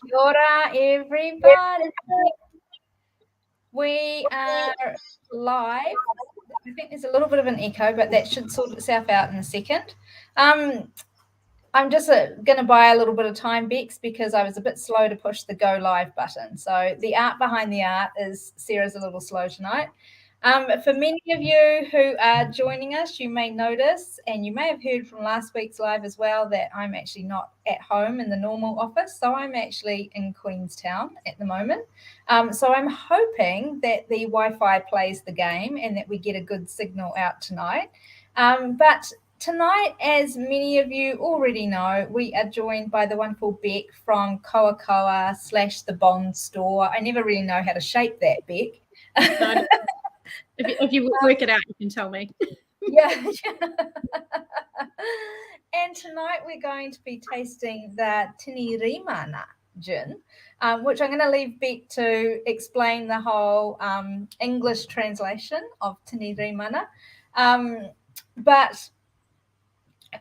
Kia ora, everybody. We are live. I think there's a little bit of an echo, but that should sort itself out in a second. I'm just going to buy a little bit of time, Bex, because I was a bit slow to push the go live button. So the art behind the art is Sarah's a little slow tonight. For many of you who are joining us, you may notice, and you may have heard from last week's live as well, that I'm actually not at home in the normal office. So I'm actually in Queenstown at the moment. So I'm hoping that the Wi-Fi plays the game and that we get a good signal out tonight. But tonight, as many of you already know, we are joined by the wonderful Beck from Koakoa / the Bond Store. I never really know how to shape that, Beck. No, if you work it out, you can tell me. Yeah. And tonight we're going to be tasting the Tini Remana Gin, which I'm going to leave Beck to explain the whole English translation of Tini Remana. But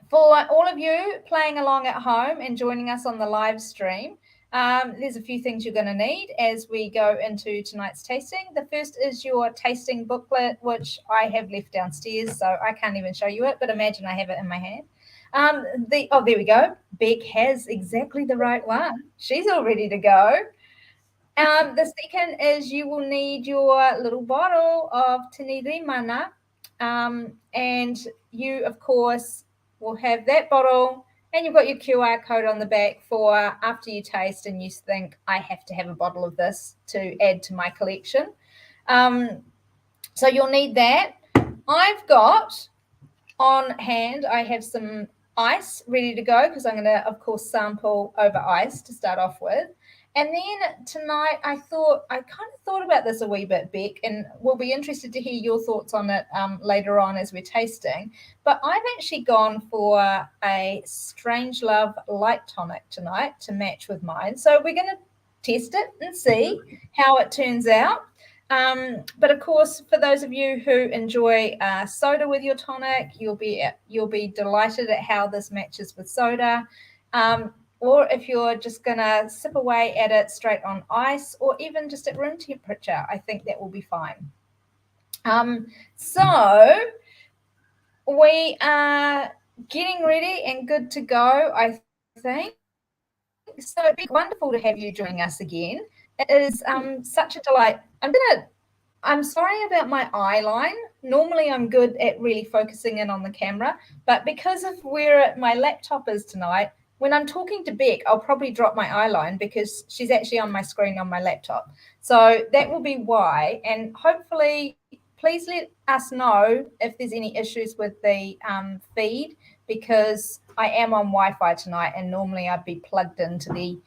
for all of you playing along at home and joining us on the live stream, there's a few things you're going to need as we go into tonight's tasting. The first is your tasting booklet, which I have left downstairs, so I can't even show you it, but imagine I have it in my hand. There we go. Beck has exactly the right one. She's all ready to go. The second is you will need your little bottle of Tini Remana, and you, of course, will have that bottle, and you've got your QR code on the back for after you taste and you think, I have to have a bottle of this to add to my collection. So you'll need that. I've got on hand, I have some ice ready to go because I'm going to, of course, sample over ice to start off with. And then tonight, I kind of thought about this a wee bit, Beck, and we'll be interested to hear your thoughts on it later on as we're tasting. But I've actually gone for a Strangelove light tonic tonight to match with mine. So we're going to test it and see how it turns out. But of course, for those of you who enjoy soda with your tonic, you'll be delighted at how this matches with soda. Or if you're just going to sip away at it straight on ice or even just at room temperature, I think that will be fine. So we are getting ready and good to go, I think. So it'd be wonderful to have you joining us again. It is such a delight. I'm sorry about my eye line. Normally I'm good at really focusing in on the camera, but because of where my laptop is tonight, when I'm talking to Beck, I'll probably drop my eye line because she's actually on my screen on my laptop. So that will be why. And hopefully, please let us know if there's any issues with the feed, because I am on Wi-Fi tonight and normally I'd be plugged into the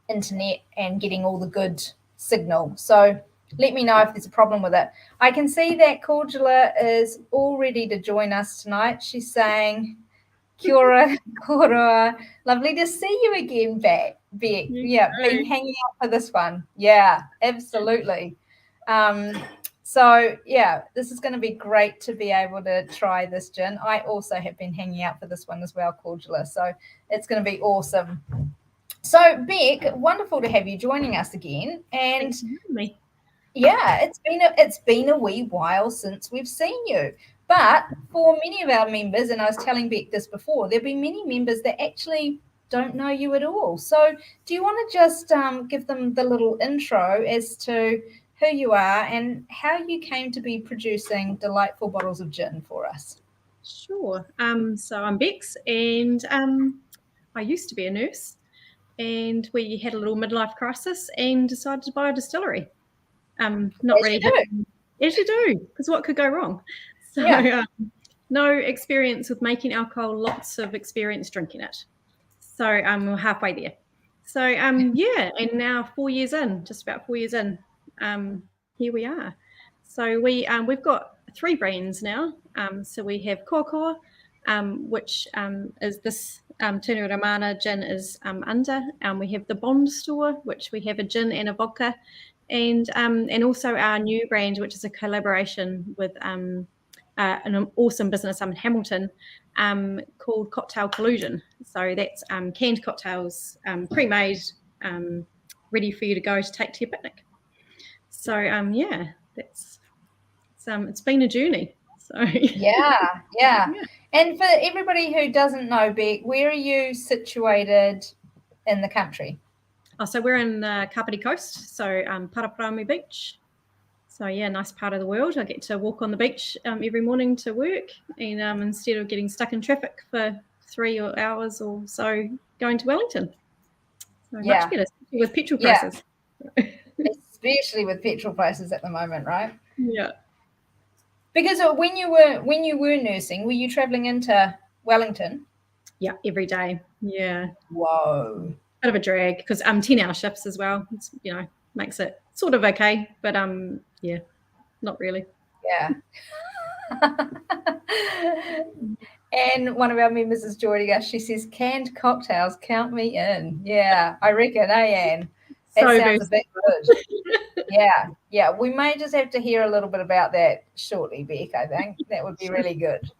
internet and getting all the good signal. So let me know if there's a problem with it. I can see that Cordula is all ready to join us tonight. She's saying, Kia ora, Koakoa. Lovely to see you again, Beck. Yeah, been hanging out for this one. Yeah, absolutely. So, yeah, this is going to be great to be able to try this gin. I also have been hanging out for this one as well, Cordula. So it's going to be awesome. So, Beck, wonderful to have you joining us again. And yeah, it's been a wee while since we've seen you. But for many of our members, and I was telling Beck this before, there'll be many members that actually don't know you at all. So do you want to just give them the little intro as to who you are and how you came to be producing delightful bottles of gin for us? Sure. So I'm Bex, and I used to be a nurse, and we had a little midlife crisis and decided to buy a distillery. Not As really. You as you do, because what could go wrong? So yeah. No experience with making alcohol, lots of experience drinking it. So we're halfway there. So yeah, and now 4 years in, just about 4 years in, here we are. So we've got 3 brands now. So we have Koakoa, which is this Tini Remana Gin is under. We have the Bond Store, which we have a gin and a vodka, and also our new brand, which is a collaboration with an awesome business in Hamilton called Cocktail Collusion. So that's canned cocktails, pre-made, ready for you to go to take to your picnic. So it's been a journey. So yeah. And for everybody who doesn't know, Beck, where are you situated in the country? So we're in the Kapiti Coast, so Paraparaumu Beach. So nice part of the world. I get to walk on the beach every morning to work, and instead of getting stuck in traffic for 3 hours or so going to Wellington. So much better, especially with petrol prices. Especially with petrol prices at the moment, right? Yeah. Because when you were nursing, were you traveling into Wellington? Yeah, every day. Yeah. Whoa. Bit of a drag because 10-hour shifts as well. It's, makes it sort of okay, but not really. Yeah. And one of our members is joining us. She says, "Canned cocktails, count me in." Yeah, I reckon, Anne? That sounds a bit good. Yeah. We may just have to hear a little bit about that shortly, Beck. I think that would be really good.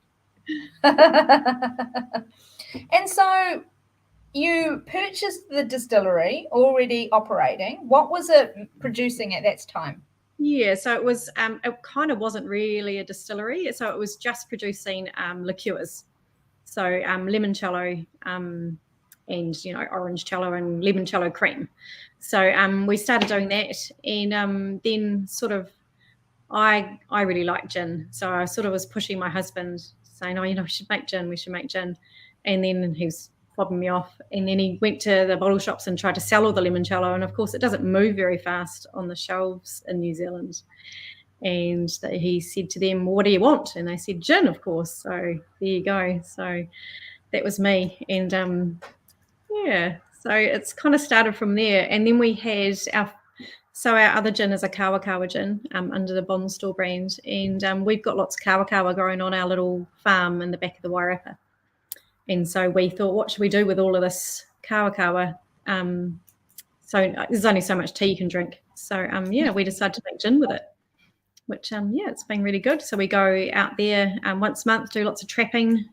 And so you purchased the distillery already operating. What was it producing at that time? Yeah, so it was. It kind of wasn't really a distillery, so it was just producing liqueurs. So limoncello and orangecello and limoncello cream. So we started doing that, and then sort of I really like gin, so I sort of was pushing my husband, saying, "Oh, we should make gin. We should make gin," and then he was fobbing me off, and then he went to the bottle shops and tried to sell all the limoncello, and of course it doesn't move very fast on the shelves in New Zealand. And he said to them, "What do you want?" And they said, "Gin, of course." So there you go. So that was me, and so it's kind of started from there. And then we had our other gin is a Koakoa gin under the Bond Store brand, and we've got lots of Koakoa growing on our little farm in the back of the Wairarapa. And so we thought, what should we do with all of this Koakoa? So there's only so much tea you can drink. So we decided to make gin with it, which it's been really good. So we go out there once a month, do lots of trapping,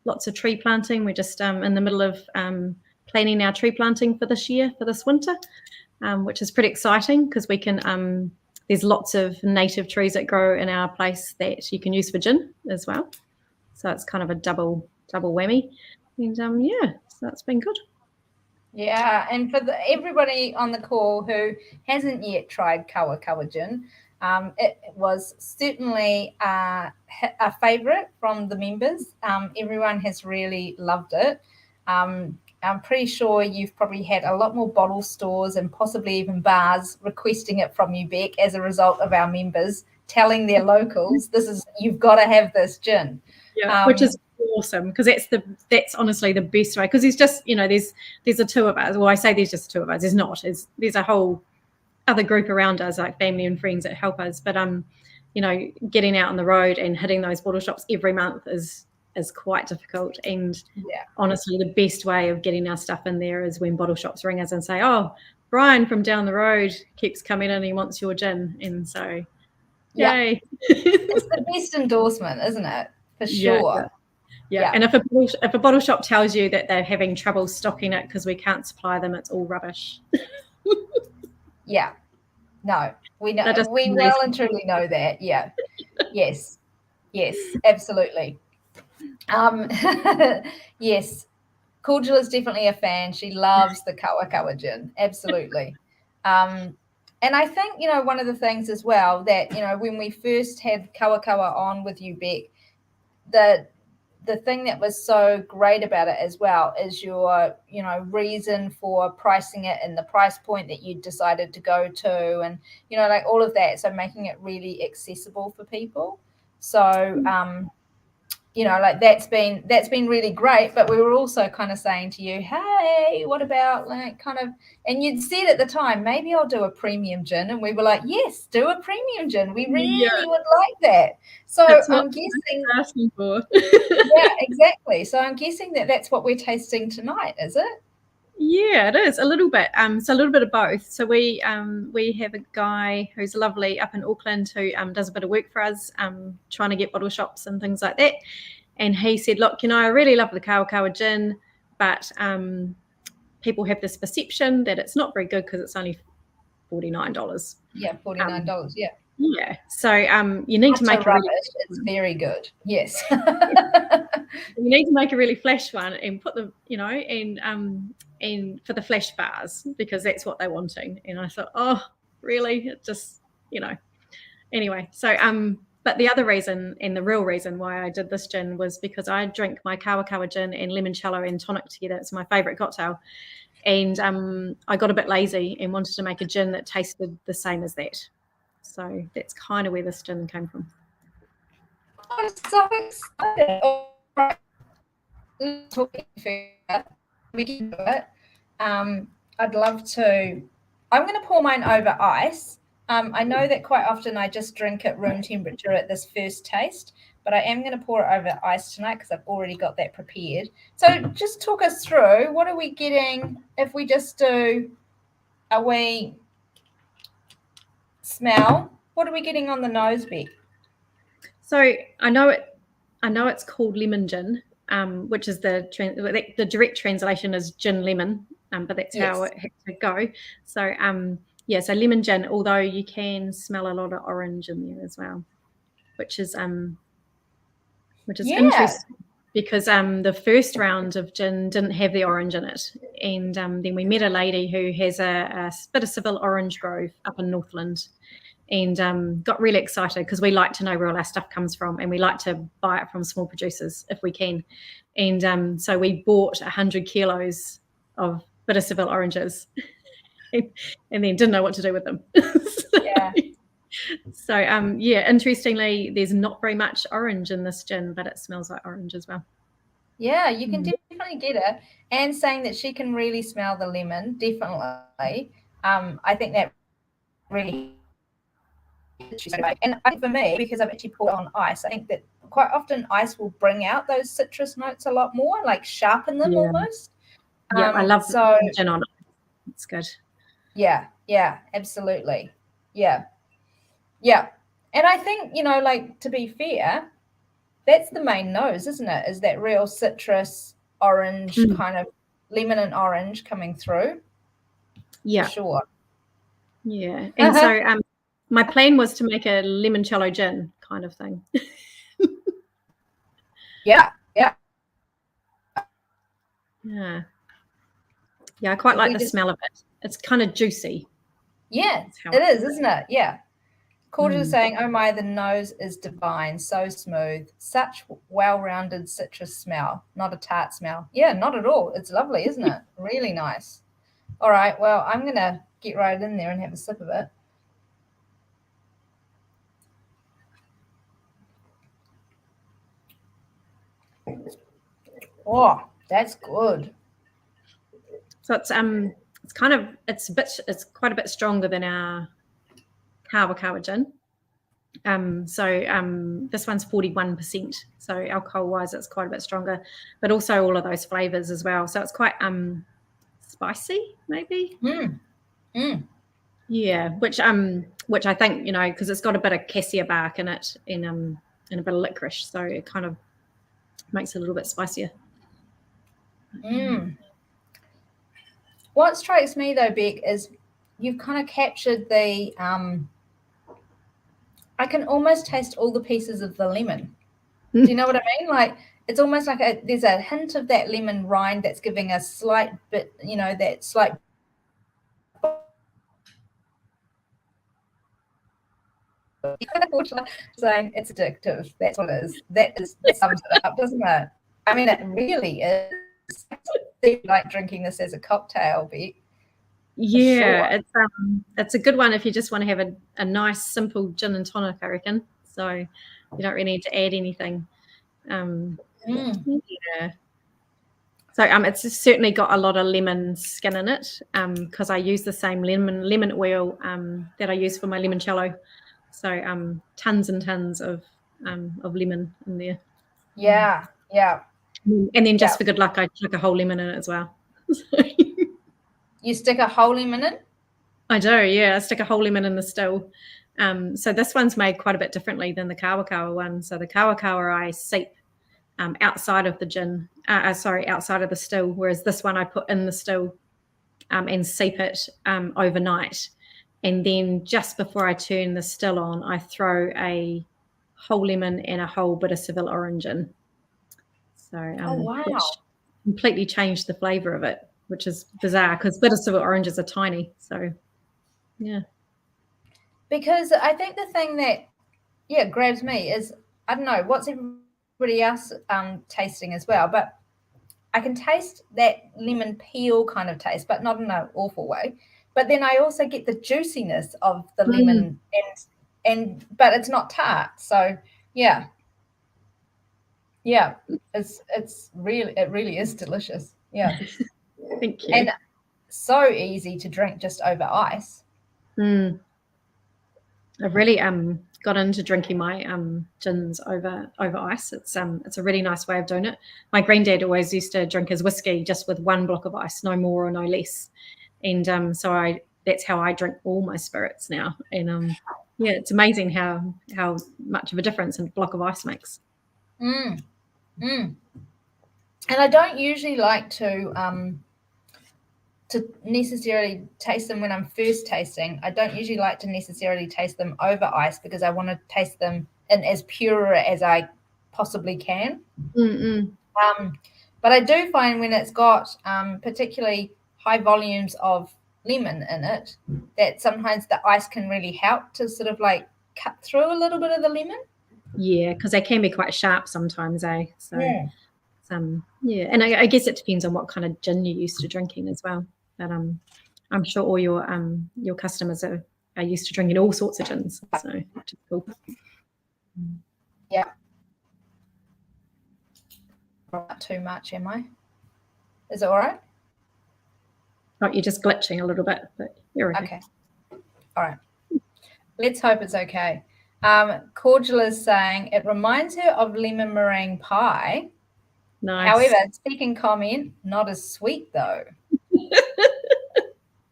lots of tree planting. We're just in the middle of planning our tree planting for this year, for this winter, which is pretty exciting because we can. There's lots of native trees that grow in our place that you can use for gin as well. So it's kind of a double whammy, and so it's been good. Yeah, and for everybody on the call who hasn't yet tried Koakoa gin, it was certainly a favourite from the members. Everyone has really loved it. I'm pretty sure you've probably had a lot more bottle stores and possibly even bars requesting it from you, Beck, as a result of our members telling their locals, you've got to have this gin. Yeah, which is awesome because that's honestly the best way, because there's just there's the two of us. Well, I say there's just two of us. There's not. There's a whole other group around us, like family and friends that help us. But getting out on the road and hitting those bottle shops every month is quite difficult. And honestly, the best way of getting our stuff in there is when bottle shops ring us and say, "Oh, Brian from down the road keeps coming in and he wants your gin." And so, yay! It's the best endorsement, isn't it? For sure. Yeah. And if a bottle shop tells you that they're having trouble stocking it because we can't supply them, it's all rubbish. Yeah. No, we know. We well and truly know that. Yeah. Yes, absolutely. Yes, Cordial is definitely a fan. She loves the Koakoa gin. Absolutely. And I think, one of the things as well that, when we first had Koakoa on with you, Beck, the thing that was so great about it as well is your, reason for pricing it and the price point that you decided to go to, and, like all of that. So making it really accessible for people. So, like that's been really great. But we were also kind of saying to you, hey, what about and you'd said at the time, maybe I'll do a premium gin. And we were like, yes, do a premium gin. We really would like that. So I'm guessing asking for. Yeah, exactly. So I'm guessing that's what we're tasting tonight, is it? Yeah, it is a little bit. So a little bit of both. So we have a guy who's lovely up in Auckland who does a bit of work for us, trying to get bottle shops and things like that. And he said, look, I really love the Koakoa gin, but people have this perception that it's not very good because it's only $49. Yeah, $49. Yeah. Yeah. So you need to make a really it's very good. Yes. you need to make a really flash one and put the, and for the flash bars, because that's what they're wanting. And I thought, oh, really? It just, anyway. So but the other reason, and the real reason why I did this gin, was because I drink my Koakoa gin and limoncello and tonic together. It's my favorite cocktail. And I got a bit lazy and wanted to make a gin that tasted the same as that. So that's kind of where this gin came from. I'm so excited. All right. Talking further, we can do it. I'd love to. I'm going to pour mine over ice. I know that quite often I just drink at room temperature at this first taste, but I am going to pour it over ice tonight because I've already got that prepared. So just talk us through, what are we getting if we just do a wee smell? What are we getting on the nose, Beck? So I know it's called lemon gin, which is the direct translation is gin lemon, but that's how it has to go. So so lemon gin, although you can smell a lot of orange in there as well, which is interesting, because the first round of gin didn't have the orange in it, and then we met a lady who has a bit of Seville orange grove up in Northland, and got really excited because we like to know where all our stuff comes from, and we like to buy it from small producers if we can. And so we bought 100 kilos of bitter Seville oranges and then didn't know what to do with them. So interestingly, there's not very much orange in this gin, but it smells like orange as well. Yeah, you can definitely get it. And saying that she can really smell the lemon, definitely. I think that really, and I think for me, because I've actually poured on ice, I think that quite often ice will bring out those citrus notes a lot more, like sharpen them almost. Yeah, I love gin on it. It's good. Yeah, absolutely. Yeah. And I think, like, to be fair, that's the main nose, isn't it? Is that real citrus orange kind of lemon and orange coming through? Yeah. For sure. Yeah. And so my plan was to make a limoncello gin kind of thing. Yeah. Yeah, I quite like the smell of it. It's kind of juicy. Yeah, it is, isn't it? Yeah. Corda is saying, oh my, the nose is divine, so smooth, such well-rounded citrus smell, not a tart smell. Yeah, not at all. It's lovely, isn't it? Really nice. All right, well, I'm going to get right in there and have a sip of it. Oh, that's good. So it's quite a bit stronger than our Koakoa gin. This one's 41%. So alcohol-wise, it's quite a bit stronger, but also all of those flavors as well. So it's quite spicy, maybe. Yeah, which I think, because it's got a bit of cassia bark in it, and a bit of licorice, so it kind of makes it a little bit spicier. What strikes me though, Beck, is you've kind of captured the I can almost taste all the pieces of the lemon. Do you know what I mean? Like, it's almost like there's a hint of that lemon rind that's giving a slight bit, that slight saying it's addictive. That's what it is. That sums it up, doesn't it? I mean, it really is. It's like drinking this as a cocktail, Beck. Yeah, sure. It's a good one if you just want to have a nice, simple gin and tonic, I reckon. So you don't really need to add anything. Yeah. So it's certainly got a lot of lemon skin in it, because I use the same lemon oil that I use for my limoncello. So tons and tons of lemon in there. Yeah. And then just for good luck, I chuck a whole lemon in it as well. You stick a whole lemon in? I do, yeah. I stick a whole lemon in the still. So this one's made quite a bit differently than the Koakoa one. So the Koakoa I seep outside of the gin, outside of the still, whereas this one I put in the still and steep it overnight. And then just before I turn the still on, I throw a whole lemon and a whole bit of Seville orange in. So, which completely changed the flavour of it, which is bizarre because bitter Seville oranges are tiny. So, yeah. Because I think the thing that grabs me is, I don't know what's everybody else tasting as well, but I can taste that lemon peel kind of taste, but not in an awful way. But then I also get the juiciness of the lemon, but it's not tart. So yeah, it really is delicious. Yeah, Thank you. And so easy to drink just over ice. I've really got into drinking my gins over ice. It's a really nice way of doing it. My granddad always used to drink his whiskey just with 1 block of ice, no more or no less. And so that's how I drink all my spirits now. And it's amazing how much of a difference a block of ice makes. And I don't usually like to necessarily taste them when I'm first tasting. I don't usually like to necessarily taste them over ice because I want to taste them in as pure as I possibly can. But I do find when it's got particularly high volumes of lemon in it, that sometimes the ice can really help to sort of like cut through a little bit of the lemon. Yeah, because they can be quite sharp sometimes, eh? So, and I guess it depends on what kind of gin you're used to drinking as well. But I'm sure all your customers are used to drinking all sorts of gins, so which is cool. Yeah. Not too much, am I? Is it all right? Oh, you're just glitching a little bit, but you're okay. All right. Let's hope it's okay. Cordial is saying it reminds her of lemon meringue pie. Nice. However, second comment, not as sweet though.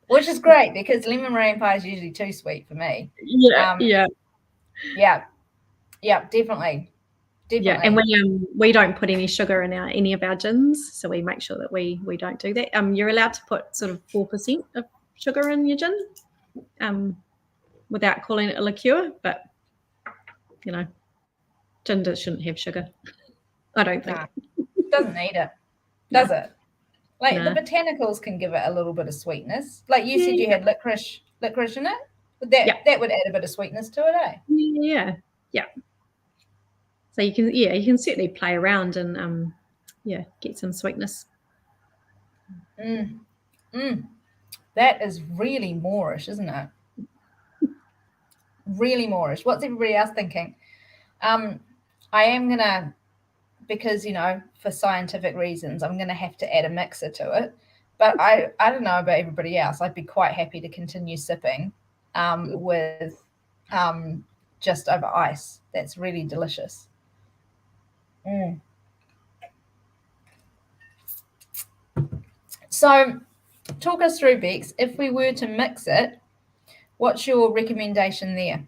Which is great because lemon meringue pie is usually too sweet for me. Yeah, definitely. Yeah, and we don't put any sugar in any of our gins, so we make sure that we don't do that. You're allowed to put sort of 4% of sugar in your gin, without calling it a liqueur, but gin shouldn't have sugar. I don't think. It doesn't need it, does it? Like the botanicals can give it a little bit of sweetness. Like you said, you had licorice in it. That would add a bit of sweetness to it, eh? Yeah. So you can certainly play around and get some sweetness. That is really Moorish, isn't it? Really Moorish. What's everybody else thinking? I am gonna, because for scientific reasons, I'm gonna have to add a mixer to it. But I don't know about everybody else. I'd be quite happy to continue sipping with just over ice. That's really delicious. So talk us through, Bex, if we were to mix it, what's your recommendation there?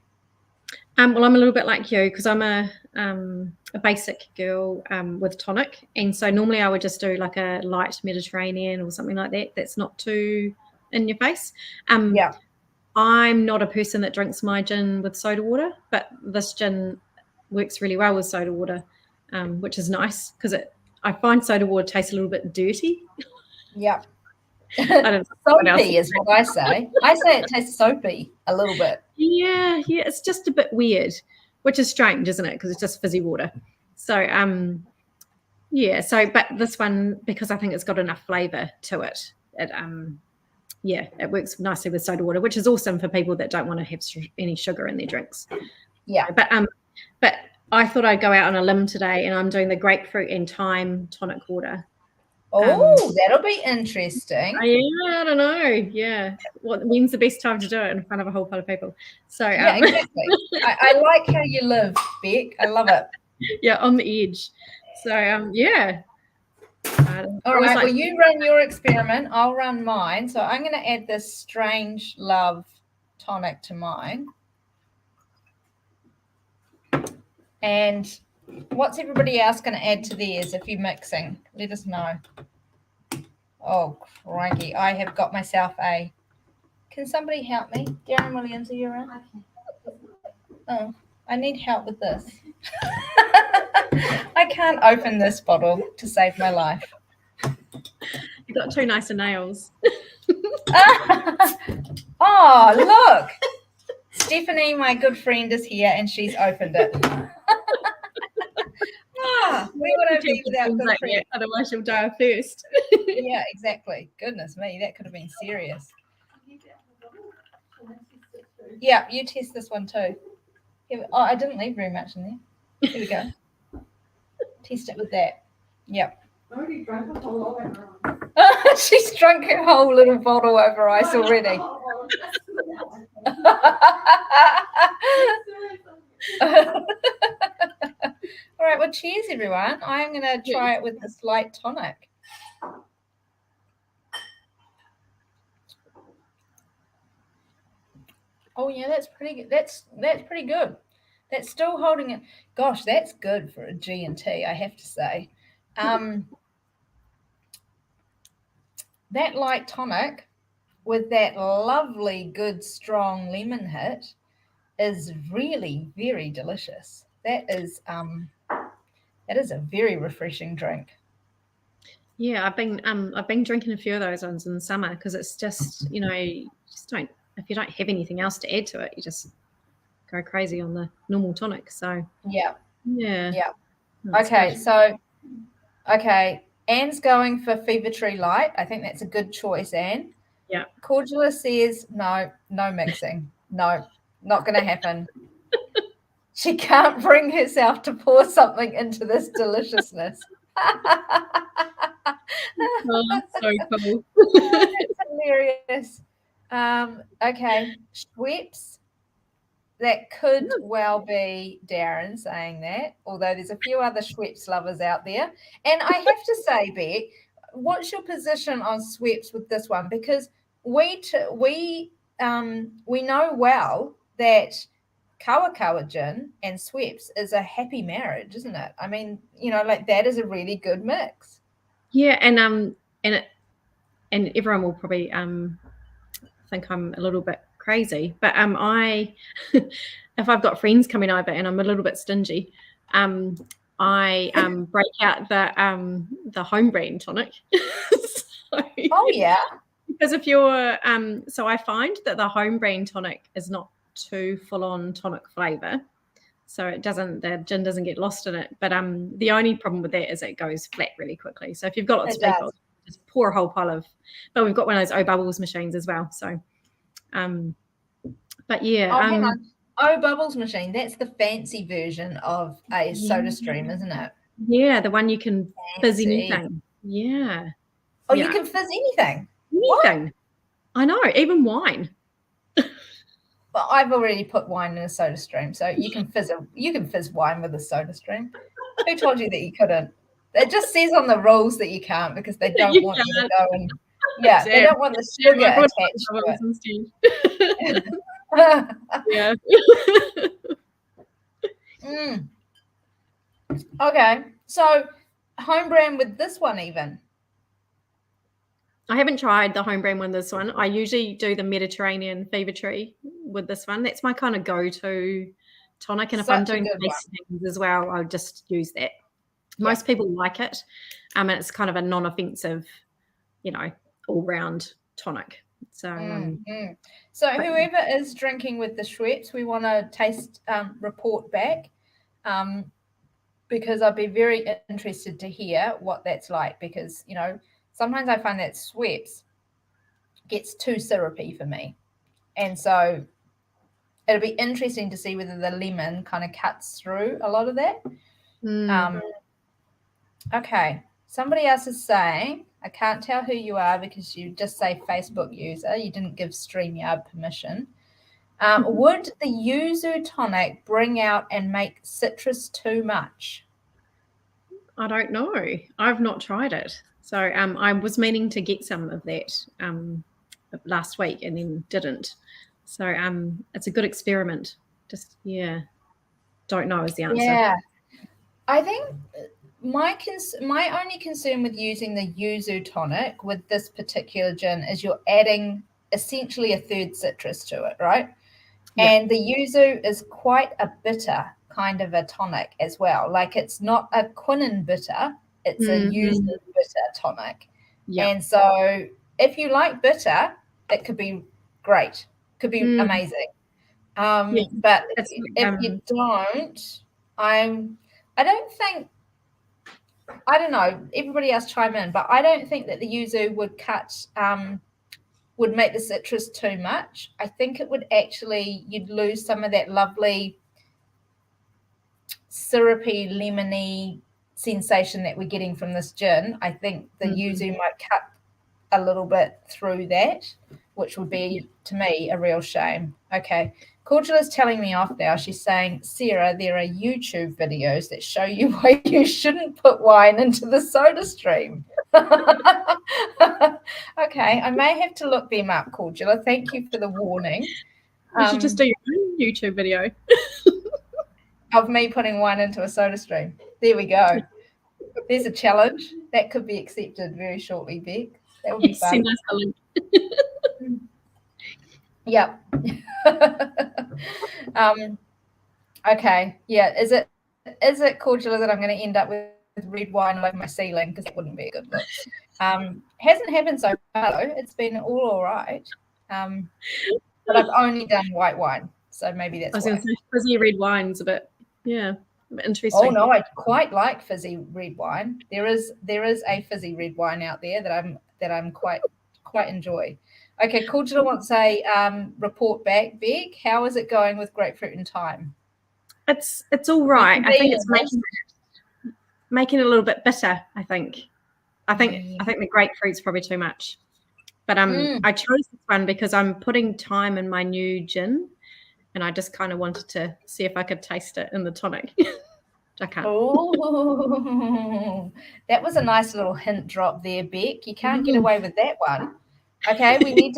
Well, I'm a little bit like you because I'm a basic girl with tonic, and so normally I would just do like a light Mediterranean or something like that. That's not too in your face. I'm not a person that drinks my gin with soda water, but this gin works really well with soda water, which is nice because I find soda water tastes a little bit dirty. Yeah. Soapy is what I say. I say it tastes soapy a little bit. Yeah, it's just a bit weird, which is strange, isn't it? Because it's just fizzy water. So, but this one, because I think it's got enough flavour to it, it works nicely with soda water, which is awesome for people that don't want to have any sugar in their drinks. Yeah. But I thought I'd go out on a limb today, and I'm doing the grapefruit and thyme tonic water. Oh, that'll be interesting. I don't know. Yeah. When's the best time to do it in front of a whole pile of people? So exactly. I like how you live, Beck. I love it. Yeah, on the edge. So all right. Well, you run your experiment. I'll run mine. So I'm going to add this Strange Love tonic to mine. And what's everybody else going to add to theirs if you're mixing? Let us know. Oh, crikey. I have got myself a... Can somebody help me? Darren Williams, are you around? Oh, I need help with this. I can't open this bottle to save my life. You've got two nicer nails. Oh, look. Stephanie, my good friend, is here and she's opened it. We want to be without good friends. Otherwise, you'll die first. Yeah, exactly. Goodness me, that could have been serious. Yeah, you test this one too. Oh, I didn't leave very much in there. Here we go. Test it with that. Yep. Already drank a whole lot over. She's drunk her whole little bottle over ice already. All right, well, cheers, everyone. I'm going to try it with this light tonic. Oh, yeah, that's pretty good. That's pretty good. That's still holding it. Gosh, that's good for a G&T, I have to say. That light tonic with that lovely, good, strong lemon hit is really very delicious. That is a very refreshing drink. Yeah, I've been drinking a few of those ones in the summer because it's just, if you don't have anything else to add to it, you just go crazy on the normal tonic. So yeah. Okay, good. Okay, Anne's going for Fever Tree Light. I think that's a good choice, Anne. Yeah. Cordula says no mixing. No, not going to happen. She can't bring herself to pour something into this deliciousness. Oh, so cool. That's hilarious. Okay, Schweppes. That could well be Darren saying that, although there's a few other Schweppes lovers out there. And I have to say, Beck, what's your position on Schweppes with this one? Because we know well that Koakoa gin and Schweppes is a happy marriage, isn't it? I mean, that is a really good mix. Yeah, and everyone will probably think I'm a little bit crazy, but if I've got friends coming over and I'm a little bit stingy, I break out the home brand tonic. Oh yeah, because if you're so I find that the home brand tonic is not too full on tonic flavor, so the gin doesn't get lost in it. But the only problem with that is it goes flat really quickly. So if you've got lots of people, just pour a whole pile of. But we've got one of those O-Bubbles machines as well. So, but yeah. Oh, hang on. O-Bubbles machine. That's the fancy version of a soda stream, isn't it? Yeah, the one you can fizz anything. Yeah. Oh, you can fizz anything. Anything. What? I know, even wine. But I've already put wine in a soda stream, so you can fizz wine with a soda stream. Who told you that you couldn't? It just says on the rules that you can't because they don't want you to go and they don't want the sugar attached to it. Yeah. Okay, so home brand with this one even. I haven't tried the home brand one this one. I usually do the Mediterranean Fever Tree with this one. That's my kind of go-to tonic. And if I'm doing tastings as well, I'll just use that. Most people like it. And it's kind of a non-offensive, all-round tonic. So, so whoever is drinking with the Schweppes, we want to taste report back because I'd be very interested to hear what that's like because, sometimes I find that Schweppes gets too syrupy for me. And so it'll be interesting to see whether the lemon kind of cuts through a lot of that. Okay. Somebody else is saying, I can't tell who you are because you just say Facebook user. You didn't give StreamYard permission. Would the yuzu tonic bring out and make citrus too much? I don't know. I've not tried it. So I was meaning to get some of that last week and then didn't. So it's a good experiment. Just, don't know is the answer. Yeah. I think my only concern with using the yuzu tonic with this particular gin is you're adding essentially a third citrus to it, right? Yeah. And the yuzu is quite a bitter kind of a tonic as well. Like it's not a quinine bitter, it's a yuzu bitter tonic. Yeah. And so if you like bitter, it could be great, could be amazing. Yeah. But It's if you don't, I don't think, I don't know, everybody else chime in, but I don't think that the yuzu would make the citrus too much. I think it would actually, you'd lose some of that lovely syrupy, lemony sensation that we're getting from this gin. I think the yuzu might cut a little bit through that, which would be, to me, a real shame. Okay. Cordula's telling me off now. She's saying, Sarah, there are YouTube videos that show you why you shouldn't put wine into the soda stream. Okay, I may have to look them up, Cordula. Thank you for the warning. You should just do your own YouTube video of me putting wine into a soda stream. There we go. There's a challenge that could be accepted very shortly, Beck. That would be fun. Send us a link. Yep. Okay. Yeah. Is it Cordula that I'm going to end up with red wine over my ceiling? Because that wouldn't be a good look. Hasn't happened so far though. It's been all right. But I've only done white wine, so maybe that's. I was why. going to say fizzy red wine's a bit interesting. Oh no, I quite like fizzy red wine. There is a fizzy red wine out there that I'm quite enjoy. Okay, Cordula wants a report back. Beck, how is it going with grapefruit and thyme? It's all right. I think it's making it a little bit bitter. I think the grapefruit's probably too much. But I chose this one because I'm putting thyme in my new gin, and I just kind of wanted to see if I could taste it in the tonic. I can't. Oh, that was a nice little hint drop there, Beck. You can't get away with that one. Okay, we need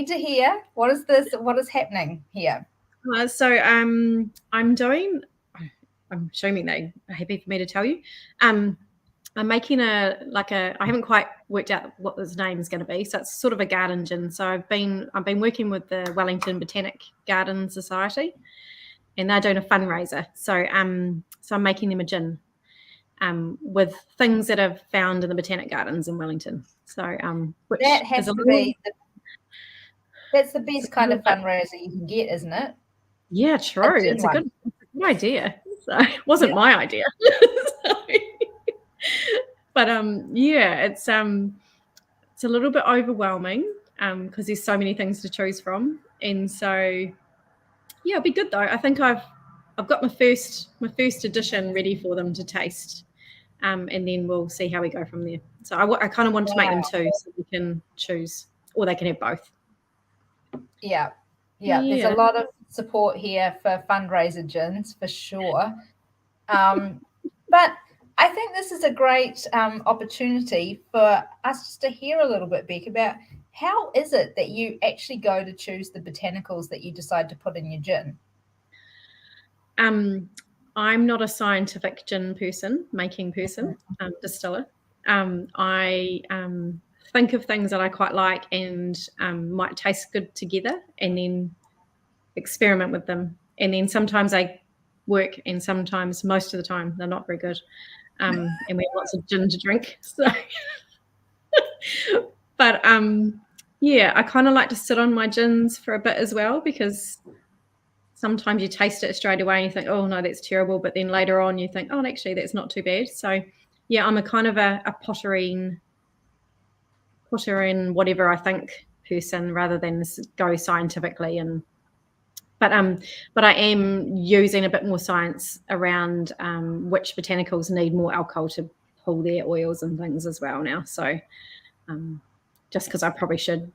to hear what is this? What is happening here? So I'm assuming they are happy for me to tell you. I'm making I haven't quite worked out what this name is going to be. So it's sort of a garden gin. So I've been working with the Wellington Botanic Garden Society, and they're doing a fundraiser. So I'm making them a gin with things that I've found in the botanic gardens in Wellington. So which that has to be that's the best kind of fundraiser you can get, isn't it? Yeah, true. It's a good idea. So it wasn't my idea. But it's a little bit overwhelming because there's so many things to choose from, and so yeah, it'll be good though. I think I've got my first edition ready for them to taste, and then we'll see how we go from there. So I kind of want to make them two, so we can choose, or they can have both. Yeah. There's a lot of support here for fundraiser gins for sure, but I think this is a great opportunity for us just to hear a little bit, Beck, about how is it that you actually go to choose the botanicals that you decide to put in your gin? I'm not a scientific gin making person, distiller. I think of things that I quite like and might taste good together, and then experiment with them. And then sometimes they work, and sometimes, most of the time, they're not very good. And we have lots of gin to drink. So, but I kind of like to sit on my gins for a bit as well, because sometimes you taste it straight away and you think, oh no, that's terrible. But then later on you think, oh, actually that's not too bad. So yeah, I'm a kind of a pottering whatever I think person, rather than go scientifically. But I am using a bit more science around which botanicals need more alcohol to pull their oils and things as well now. So just because I probably should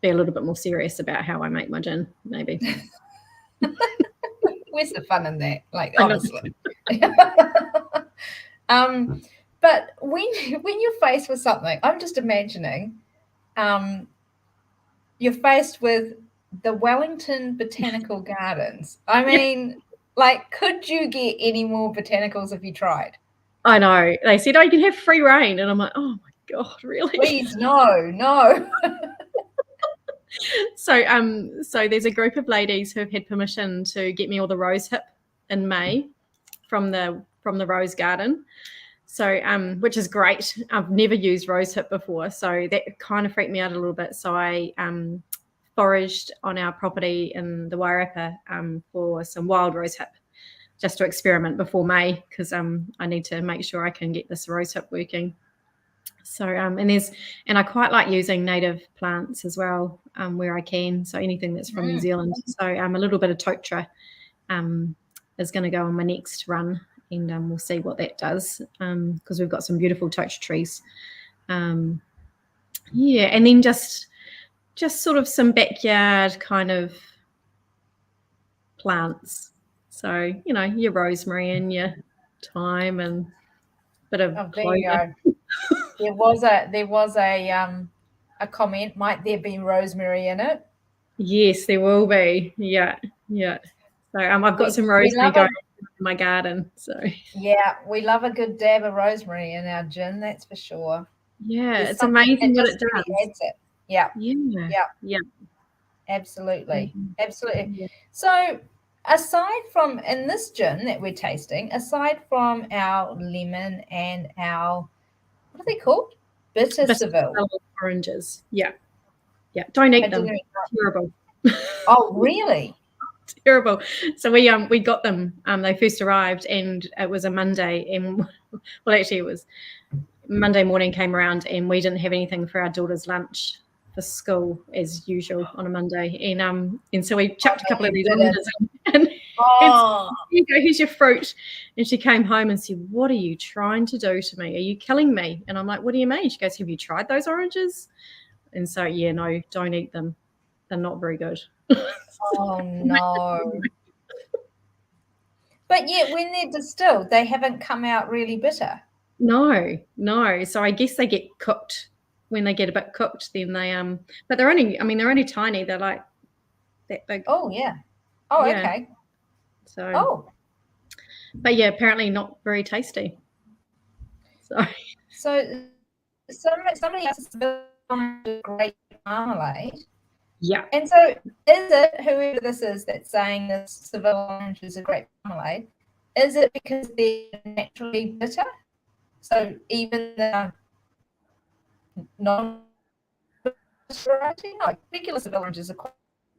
be a little bit more serious about how I make my gin, maybe. Where's the fun in that? Like, honestly. But when you're faced with something, I'm just imagining you're faced with the Wellington Botanical Gardens. I mean, like, could you get any more botanicals if you tried? I know. They said, oh, you can have free reign. And I'm like, oh my God, really? Please, no. So there's a group of ladies who have had permission to get me all the rose hip in May from the rose garden. So which is great. I've never used rose hip before, so that kind of freaked me out a little bit. So I foraged on our property in the Wairarapa for some wild rose hip, just to experiment before May, because I need to make sure I can get this rose hip working. So and I quite like using native plants as well where I can. So anything that's from New Zealand. So a little bit of totara is going to go on my next run, and we'll see what that does because we've got some beautiful totara trees. And then just sort of some backyard kind of plants. So your rosemary and your thyme and bit of There you go. There was a comment. Might there be rosemary in it? Yes, there will be. Yeah. So I've got some rosemary going in my garden. So yeah, we love a good dab of rosemary in our gin. That's for sure. Yeah, it's amazing what it does. Really adds it. Yeah. Absolutely. Mm-hmm. Absolutely. Yeah. So aside from in this gin that we're tasting, aside from our lemon and our what are they called? Bitter Seville oranges. Yeah. Don't eat them. Terrible. Oh, really? Terrible. So we got them. They first arrived, and it was a Monday, and well, actually, it was Monday morning came around, and we didn't have anything for our daughter's lunch for school as usual on a Monday, and so we chucked a couple of these oranges in. Oh. Here you go, here's your fruit. And she came home and said, what are you trying to do to me? Are you killing me? And I'm like, what do you mean? She goes, have you tried those oranges? And so, no, don't eat them. They're not very good. Oh, no. But yet when they're distilled, they haven't come out really bitter. No. So I guess they get cooked. When they get a bit cooked, then they but they're only tiny. They're like that big. Oh, yeah. Oh, yeah. Okay. So but yeah, apparently not very tasty. So somebody else is building great marmalade. Yeah. And so is it, whoever this is that's saying this Seville orange is a great marmalade, is it because they're naturally bitter? So even the non-variety, like regular Seville oranges are quite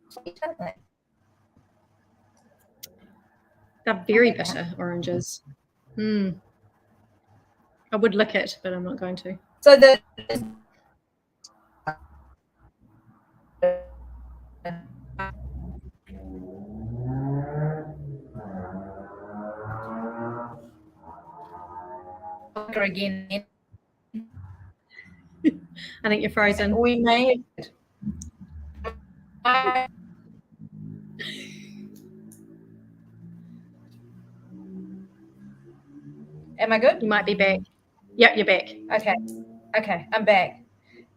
sweet, aren't they? They're very bitter oranges. I would lick it, but I'm not going to. So the again. I think you're frozen. We may have. Am I good? You might be back. Yep, you're back. Okay, I'm back.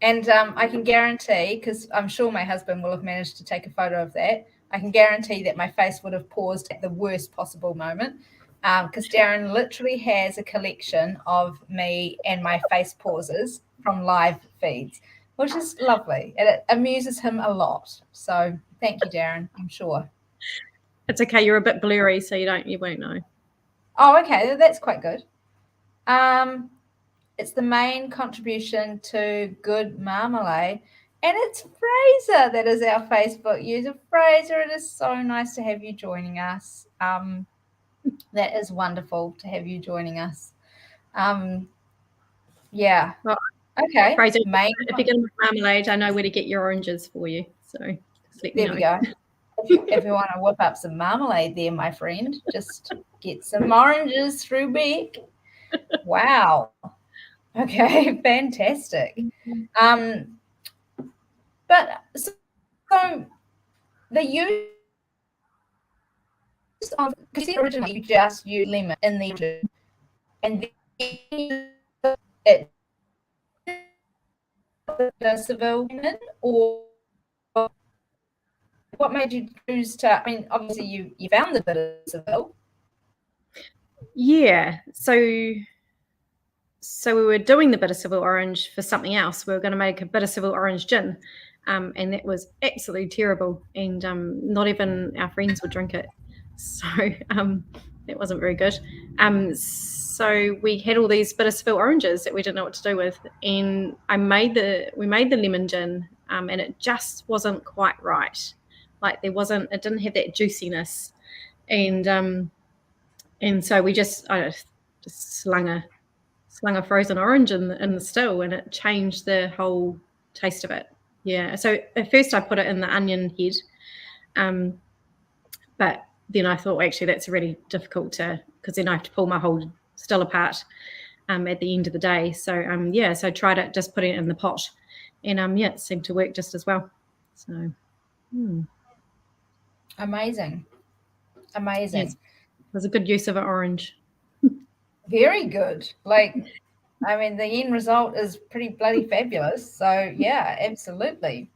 And I can guarantee, because I'm sure my husband will have managed to take a photo of that, I can guarantee that my face would have paused at the worst possible moment, because Darren literally has a collection of me and my face pauses from live feeds, which is lovely. And it amuses him a lot. So thank you, Darren, I'm sure. It's okay. You're a bit blurry, so you won't know. Oh, okay. That's quite good. It's the main contribution to good marmalade. And it's Fraser that is our Facebook user. Fraser, it is so nice to have you joining us. That is wonderful to have you joining us. Yeah. Well, okay. Fraser, if you're going to make marmalade, I know where to get your oranges for you. So just let me know. There we go. If you want to whip up some marmalade there, my friend, just get some oranges through Beck. Wow. Okay, fantastic. But so the use of, because originally you just use lemon in the and then it the Seville lemon, or what made you choose to? I mean, obviously you found the bit of Seville. Yeah. So so we were doing the bitter civil orange for something else. We were going to make a bitter civil orange gin, and that was absolutely terrible. And not even our friends would drink it, so that wasn't very good. So we had all these bitter civil oranges that we didn't know what to do with, and we made the lemon gin, and it just wasn't quite right. Like it didn't have that juiciness, and so we just slung a frozen orange in the still, and it changed the whole taste of it. Yeah. So at first I put it in the onion head, but then I thought, actually, that's really difficult because then I have to pull my whole still apart at the end of the day. So so I tried it, just putting it in the pot, and it seemed to work just as well. So Amazing. yes, it was a good use of an orange. Very good. Like, I mean, the end result is pretty bloody fabulous. So yeah, absolutely.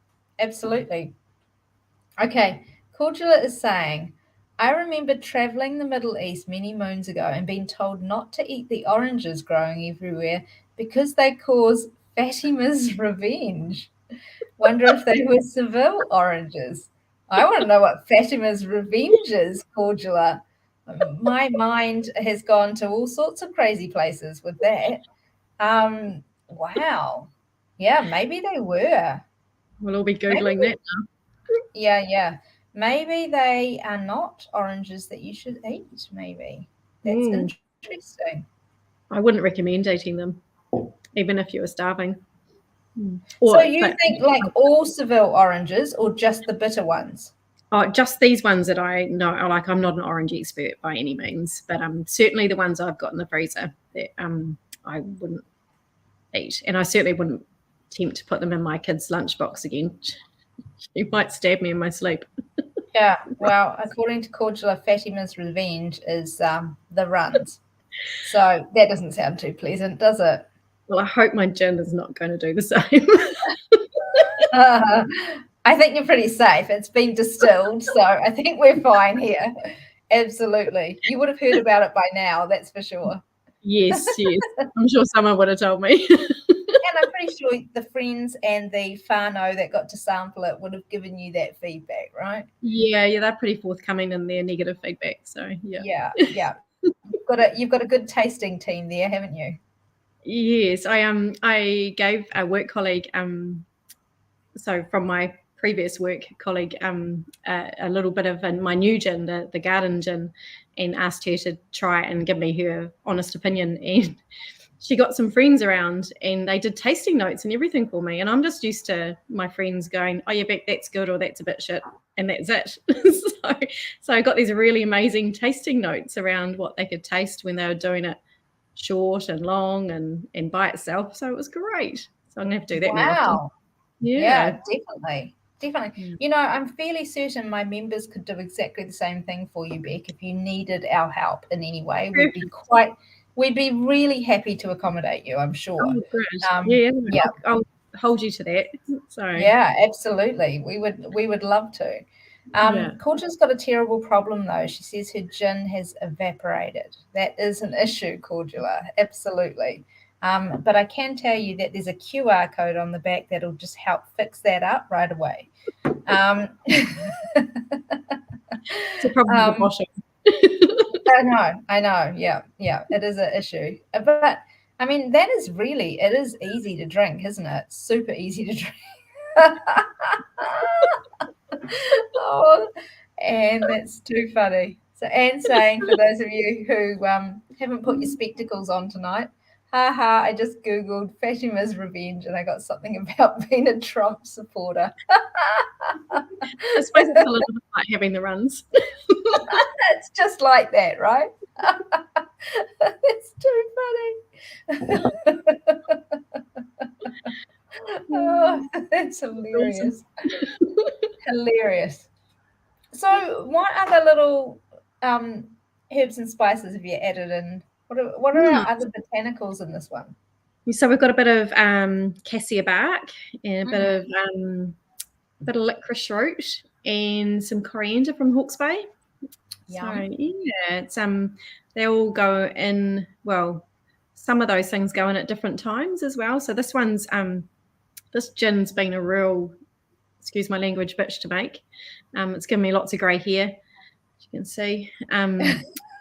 Okay, Cordula is saying, I remember traveling the Middle East many moons ago and being told not to eat the oranges growing everywhere because they cause Fatima's revenge. Wonder if they were Seville oranges. I want to know what Fatima's revenge is, Cordula. My mind has gone to all sorts of crazy places with that. Wow. Yeah, maybe they were. We'll all be Googling that now. Yeah. Maybe they are not oranges that you should eat, maybe. That's interesting. I wouldn't recommend eating them, even if you were starving. So you think like all Seville oranges or just the bitter ones? Oh, just these ones that I know. Like, I'm not an orange expert by any means, but certainly the ones I've got in the freezer that I wouldn't eat, and I certainly wouldn't attempt to put them in my kid's lunchbox again. She might stab me in my sleep. Yeah, well, according to Cordula, Fatima's revenge is the runs. So that doesn't sound too pleasant, does it? Well, I hope my gin is not going to do the same. I think you're pretty safe. It's been distilled, so I think we're fine here. Absolutely. You would have heard about it by now, that's for sure. Yes. I'm sure someone would have told me. And I'm pretty sure the friends and the whānau that got to sample it would have given you that feedback, right? Yeah, they're pretty forthcoming in their negative feedback. So Yeah. You've got a good tasting team there, haven't you? Yes, I gave a work colleague, so from my previous work colleague, a little bit of my new gin, the garden gin, and asked her to try and give me her honest opinion. And she got some friends around, and they did tasting notes and everything for me. And I'm just used to my friends going, "Oh, yeah, Beck, that's good," or "That's a bit shit," and that's it. So I got these really amazing tasting notes around what they could taste when they were doing it short and long and by itself. So it was great. So I'm gonna have to do that more often. Yeah, definitely. You know, I'm fairly certain my members could do exactly the same thing for you, Beck, if you needed our help in any way. We'd be really happy to accommodate you, I'm sure. Oh, great. I'll hold you to that. So yeah, absolutely. We would love to. Cordula's got a terrible problem though. She says her gin has evaporated. That is an issue, Cordula. Absolutely. But I can tell you that there's a QR code on the back that'll just help fix that up right away. It's a problem with washing. I know. Yeah, it is an issue. But I mean, it is easy to drink, isn't it? Super easy to drink. Oh, and that's too funny. So Anne's saying, for those of you who haven't put your spectacles on tonight, I just Googled Fatima's revenge and I got something about being a Trump supporter. I suppose it's a little bit like having the runs. It's just like that, right? It's too funny. Oh, that's hilarious. Hilarious. So what other little herbs and spices have you added in? What are our other botanicals in this one? So we've got a bit of cassia bark and a bit of licorice root and some coriander from Hawke's Bay. Yum. So yeah, it's they all go in well. some of those things go in at different times as well. So this one's this gin's been a real, excuse my language, bitch to make. It's given me lots of grey hair, as you can see.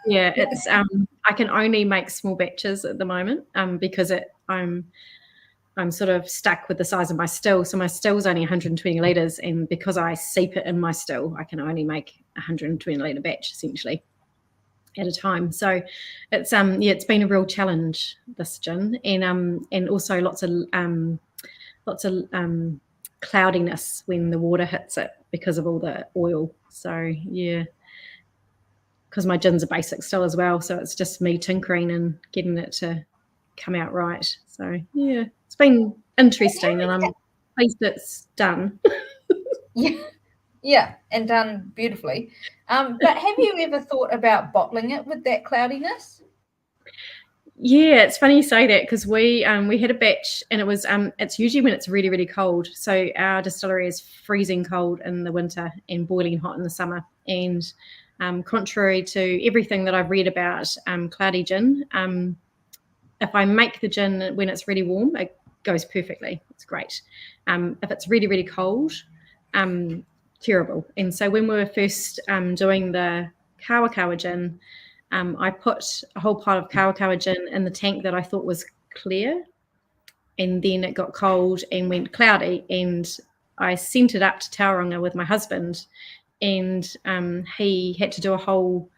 Yeah, it's I can only make small batches at the moment because I'm sort of stuck with the size of my still. So my still's only 120 litres, and because I seep it in my still, I can only make 120 litre batch essentially at a time. So it's it's been a real challenge, this gin, and also lots of cloudiness when the water hits it because of all the oil. So yeah, because my gin's a basic still as well, so it's just me tinkering and getting it to come out right. So yeah, it's been interesting, and I'm pleased it's done. Yeah, and done beautifully. But have you ever thought about bottling it with that cloudiness? Yeah, it's funny you say that, because we had a batch, and it was it's usually when it's really, really cold. So our distillery is freezing cold in the winter and boiling hot in the summer. And contrary to everything that I've read about cloudy gin, if I make the gin when it's really warm, it goes perfectly. It's great. If it's really, really cold, terrible. And so when we were first doing the Koakoa gin, I put a whole pot of Koakoa gin in the tank that I thought was clear, and then it got cold and went cloudy, and I sent it up to Tauranga with my husband, and he had to do a whole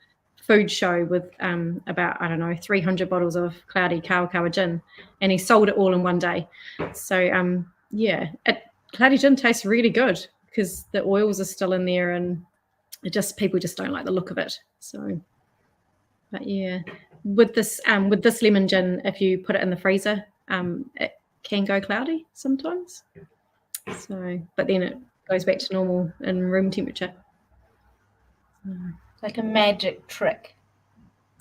food show with about, I don't know, 300 bottles of cloudy Koakoa gin, and he sold it all in one day. So yeah, cloudy gin tastes really good because the oils are still in there, and people just don't like the look of it. So but yeah, with this lemon gin, if you put it in the freezer, it can go cloudy sometimes. So, but then it goes back to normal in room temperature. Like a magic trick.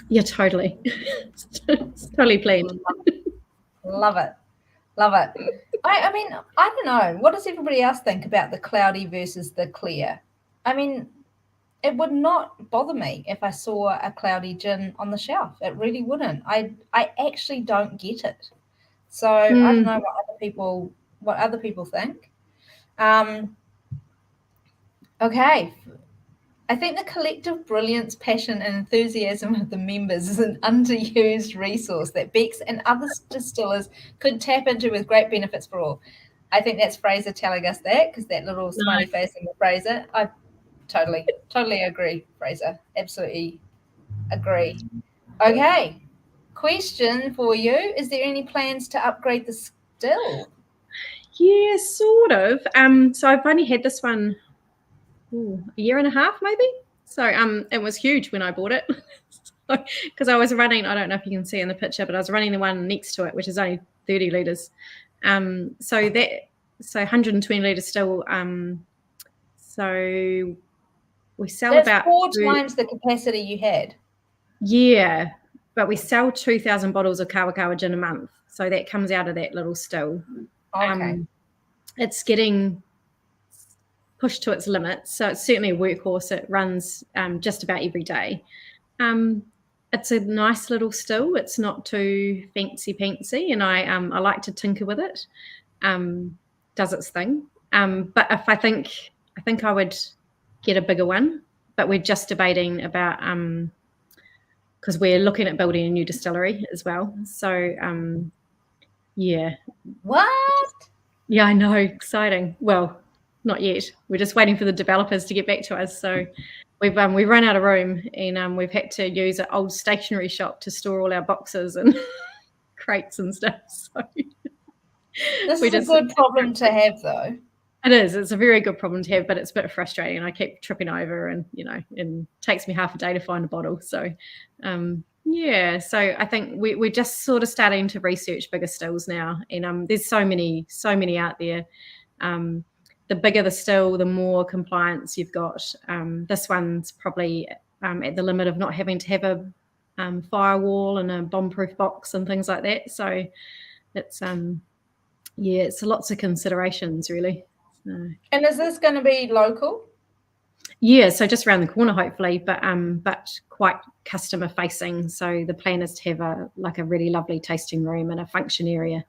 Yeah, totally. It's totally planned. Love it. Love it. I mean, I don't know. What does everybody else think about the cloudy versus the clear? I mean, it would not bother me if I saw a cloudy gin on the shelf. It really wouldn't. I actually don't get it. So I don't know what other people think. Okay. I think the collective brilliance, passion, and enthusiasm of the members is an underused resource that Bex and other distillers could tap into with great benefits for all. I think that's Fraser telling us that, because that little smiley face in the Fraser. I totally agree, Fraser. Absolutely agree. Okay. Question for you. Is there any plans to upgrade the still? Yeah, sort of. So I've only had this one a year and a half, maybe. So it was huge when I bought it, because I was running, I don't know if you can see in the picture, but I was running the one next to it, which is only 30 litres. So 120 litres still. So we sell That's about 4 times the capacity you had. Yeah, but we sell 2,000 bottles of Koakoa gin a month, so that comes out of that little still. Okay. It's getting pushed to its limits, so it's certainly a workhorse. It runs just about every day. It's a nice little still. It's not too fancy, and I like to tinker with it. Does its thing. But if I think I would get a bigger one, but we're just debating about because we're looking at building a new distillery as well. So yeah. What? Yeah, I know. Exciting. Well, not yet. We're just waiting for the developers to get back to us. So we've run out of room, and we've had to use an old stationery shop to store all our boxes and crates and stuff. So This is a good problem to have, though. It is. It's a very good problem to have, but it's a bit frustrating. I keep tripping over, and it takes me half a day to find a bottle. So yeah, so I think we're just sort of starting to research bigger stills now, and there's so many out there. The bigger the still, the more compliance you've got. This one's probably at the limit of not having to have a firewall and a bomb-proof box and things like that. So it's it's lots of considerations, really. And is this going to be local? Yeah, so just around the corner, hopefully, but quite customer facing. So the plan is to have a really lovely tasting room and a function area,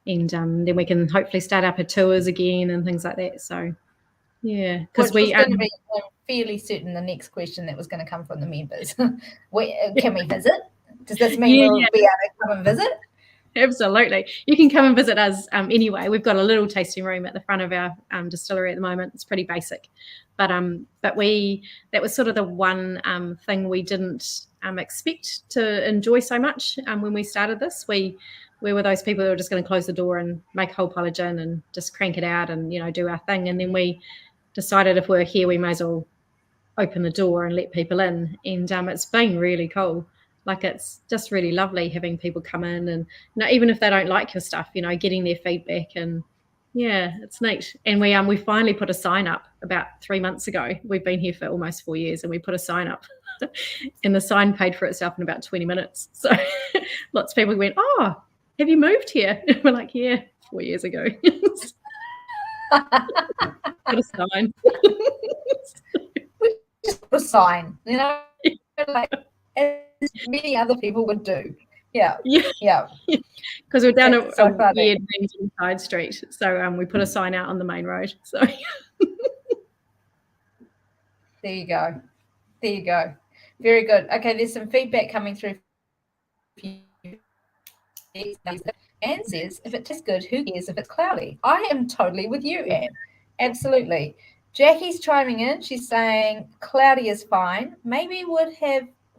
and then we can hopefully start up our tours again and things like that. So yeah, because Which was going to be, I'm fairly certain, the next question that was going to come from the members. Can we visit? Does this mean we'll be able to come and visit? Absolutely. You can come and visit us anyway. We've got a little tasting room at the front of our distillery at the moment. It's pretty basic. But that was sort of the one thing we didn't expect to enjoy so much when we started this. We were those people who were just going to close the door and make a whole pile of gin and just crank it out and, do our thing. And then we decided if we're here, we may as well open the door and let people in. And it's been really cool. Like, it's just really lovely having people come in and, even if they don't like your stuff, getting their feedback, and yeah, it's neat. And we finally put a sign up about 3 months ago. We've been here for almost 4 years, and we put a sign up and the sign paid for itself in about 20 minutes. So lots of people went, "Oh, have you moved here?" And we're like, "Yeah, 4 years ago." Put a sign. Just put a sign, like as many other people would do. Yeah. Because we're down a weird side street, so we put a sign out on the main road. So there you go. Very good. Okay, there's some feedback coming through. Anne says, if it tastes good, who cares if it's cloudy? I am totally with you, Anne. Absolutely. Jackie's chiming in. She's saying cloudy is fine. Maybe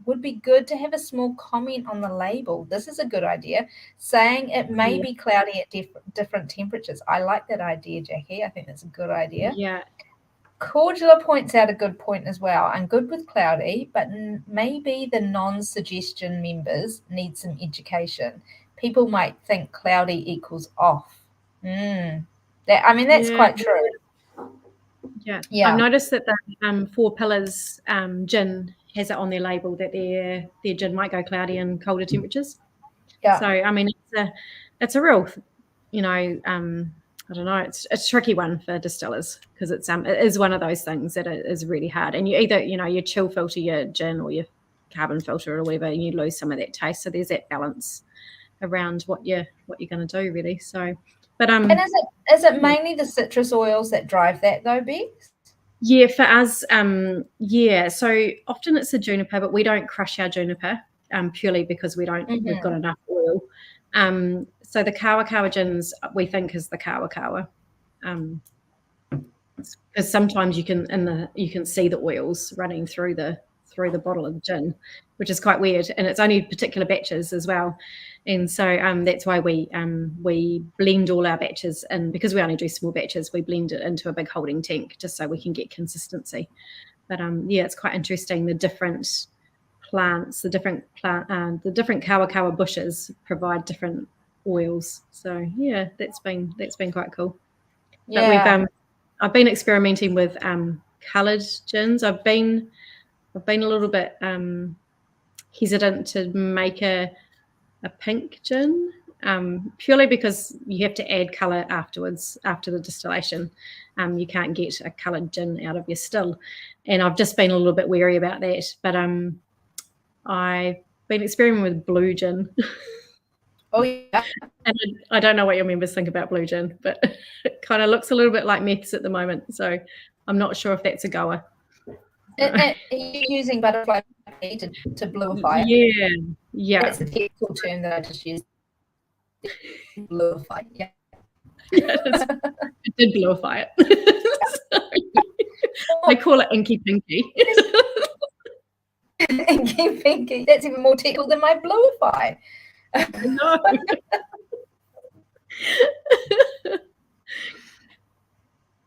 would be good to have a small comment on the label. This is a good idea, saying it may be cloudy at different temperatures. I like that idea, Jackie. I think that's a good idea. Yeah. Cordula points out a good point as well. I'm good with cloudy, but maybe the non-suggestion members need some education. People might think cloudy equals off. That's quite true. Yeah. I've noticed that the Four Pillars gin has it on their label that their gin might go cloudy in colder temperatures. Yeah. So it's a real, I don't know. It's a tricky one for distillers because it is one of those things that is really hard. And you either you chill filter your gin or you carbon filter or whatever, and you lose some of that taste. So there's that balance around what you're going to do, really. So, but and is it mainly the citrus oils that drive that though, Bex? Yeah, for us, So often it's the juniper, but we don't crush our juniper purely because we've got enough oil. So the Koakoa gins we think is the Koakoa, because sometimes you can see the oils running through the bottle of the gin, which is quite weird, and it's only particular batches as well. And so that's why we blend all our batches, and because we only do small batches, we blend it into a big holding tank just so we can get consistency. But it's quite interesting. The different plants, the different Koakoa bushes provide different oils. So yeah, that's been quite cool. Yeah. But I've been experimenting with coloured gins. I've been a little bit hesitant to make a pink gin, purely because you have to add colour afterwards, after the distillation. You can't get a coloured gin out of your still. And I've just been a little bit wary about that. But I've been experimenting with blue gin. Oh, yeah. And I don't know what your members think about blue gin, but it kind of looks a little bit like meths at the moment. So I'm not sure if that's a goer. Are you using butterfly pea to bluify it? Yeah. That's a technical term that I just used. Bluify, yeah. It did bluify it. They call it inky pinky. Inky pinky. That's even more technical than my bluify. No.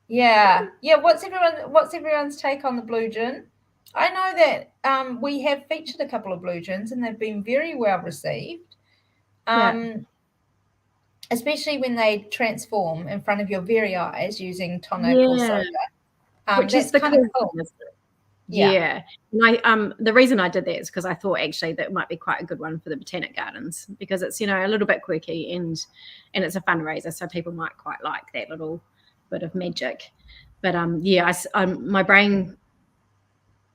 Yeah. What's everyone's take on the blue gin? I know that we have featured a couple of blue gins and they've been very well received. Especially when they transform in front of your very eyes using tonic or soda. Which is the kind of cool. Yeah. And the reason I did that is because I thought actually that might be quite a good one for the botanic gardens, because it's, a little bit quirky and it's a fundraiser, so people might quite like that little bit of magic. But my brain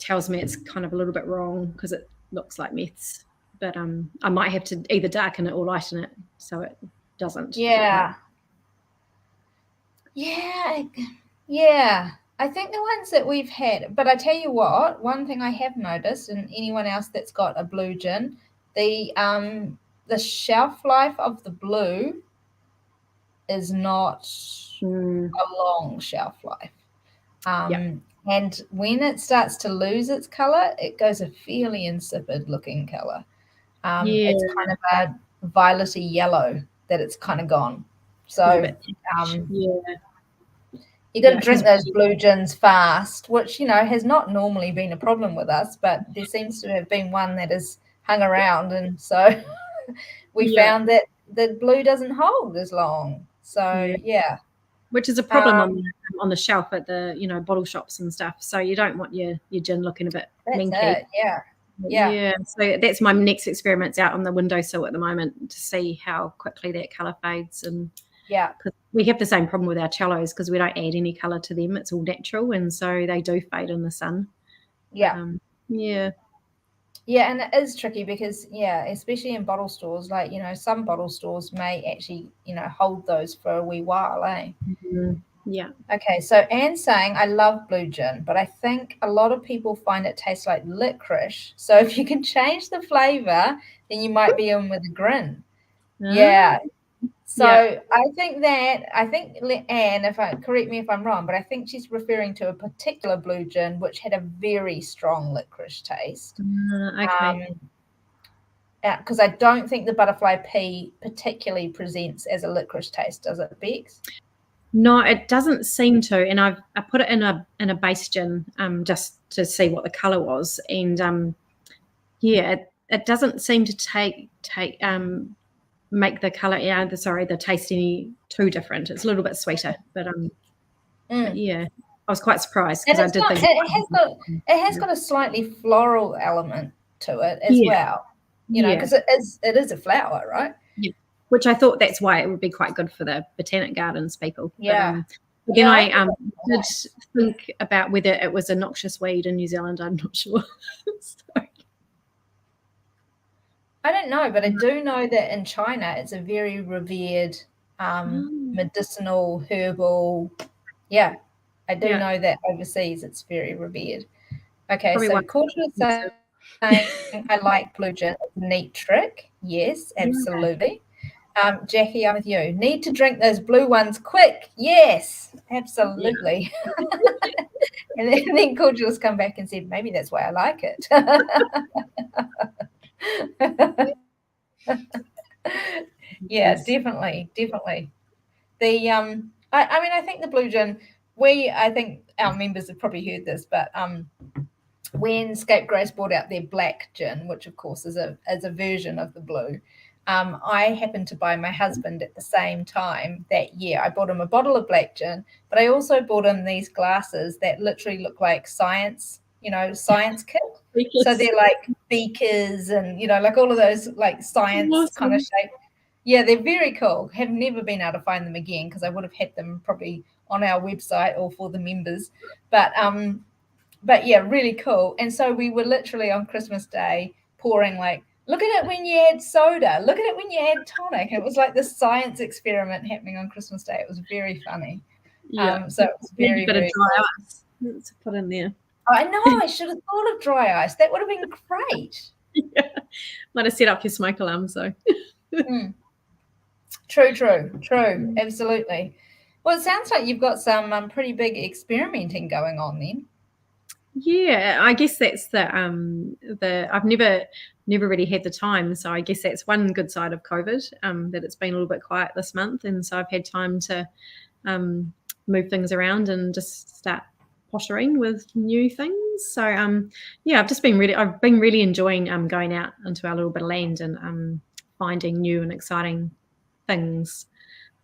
tells me it's kind of a little bit wrong because it looks like meths. But I might have to either darken it or lighten it so it doesn't. Yeah. Yeah. I think the ones that we've had, but I tell you what, one thing I have noticed, and anyone else that's got a blue gin, the shelf life of the blue is not a long shelf life. And when it starts to lose its color, it goes a fairly insipid looking color. It's kind of a violety yellow that it's kind of gone. So you got to drink those blue gins fast, which, has not normally been a problem with us, but there seems to have been one that has hung around. And so we found that the blue doesn't hold as long. So, which is a problem on the shelf at the bottle shops and stuff. So you don't want your gin looking a bit minky. Yeah. So that's my next experiment's out on the windowsill at the moment to see how quickly that colour fades. And because we have the same problem with our cellos because we don't add any colour to them. It's all natural, and so they do fade in the sun. And it is tricky because especially in bottle stores, like some bottle stores may actually hold those for a wee while, eh? Okay, so Anne's saying, I love blue gin, but I think a lot of people find it tastes like licorice. So if you can change the flavour, then you might be in with a grin. So I think Anne, correct me if I'm wrong, but I think she's referring to a particular blue gin which had a very strong licorice taste. Because I don't think the butterfly pea particularly presents as a licorice taste, does it, Bex? No, it doesn't seem to. And I put it in a base gin just to see what the colour was, and it doesn't seem to make the colour, the taste any too different. It's a little bit sweeter, but I was quite surprised because I did think it has got a slightly floral element to it as well. Because it is a flower, right? Which I thought that's why it would be quite good for the botanic gardens people. But then I did think about whether it was a noxious weed in New Zealand. I'm not sure. I don't know, but I do know that in China it's a very revered medicinal herbal. Yeah, I do know that overseas it's very revered. Okay, so Cordia is saying, I like blue gin. It's a neat trick. Yes, absolutely. Jackie, I'm with you. Need to drink those blue ones quick. Yes, absolutely. and then Cordial's come back and said, maybe that's why I like it. Definitely. The I think the blue gin, I think our members have probably heard this, but when Scapegrace brought out their black gin, which of course is a version of the blue, I happened to buy my husband at the same time that year. I bought him a bottle of black gin, but I also bought him these glasses that literally look like science kit. So they're like beakers and, like all of those like science kind of shape. Yeah, they're very cool. Have never been able to find them again because I would have had them probably on our website or for the members. But yeah, really cool. And so we were literally on Christmas Day pouring look at it when you add soda. Look at it when you add tonic. It was like this science experiment happening on Christmas Day. It was very funny. So it was very, very dry ice to put in there. I know. I should have thought of dry ice. That would have been great. Might have set up your smoke alarm. So. True. Absolutely. Well, it sounds like you've got some pretty big experimenting going on then. Yeah, I guess that's the I've never really had the time, so I guess that's one good side of COVID, that it's been a little bit quiet this month, and so I've had time to move things around and just start pottering with new things. So I've been really enjoying going out into our little bit of land and finding new and exciting things.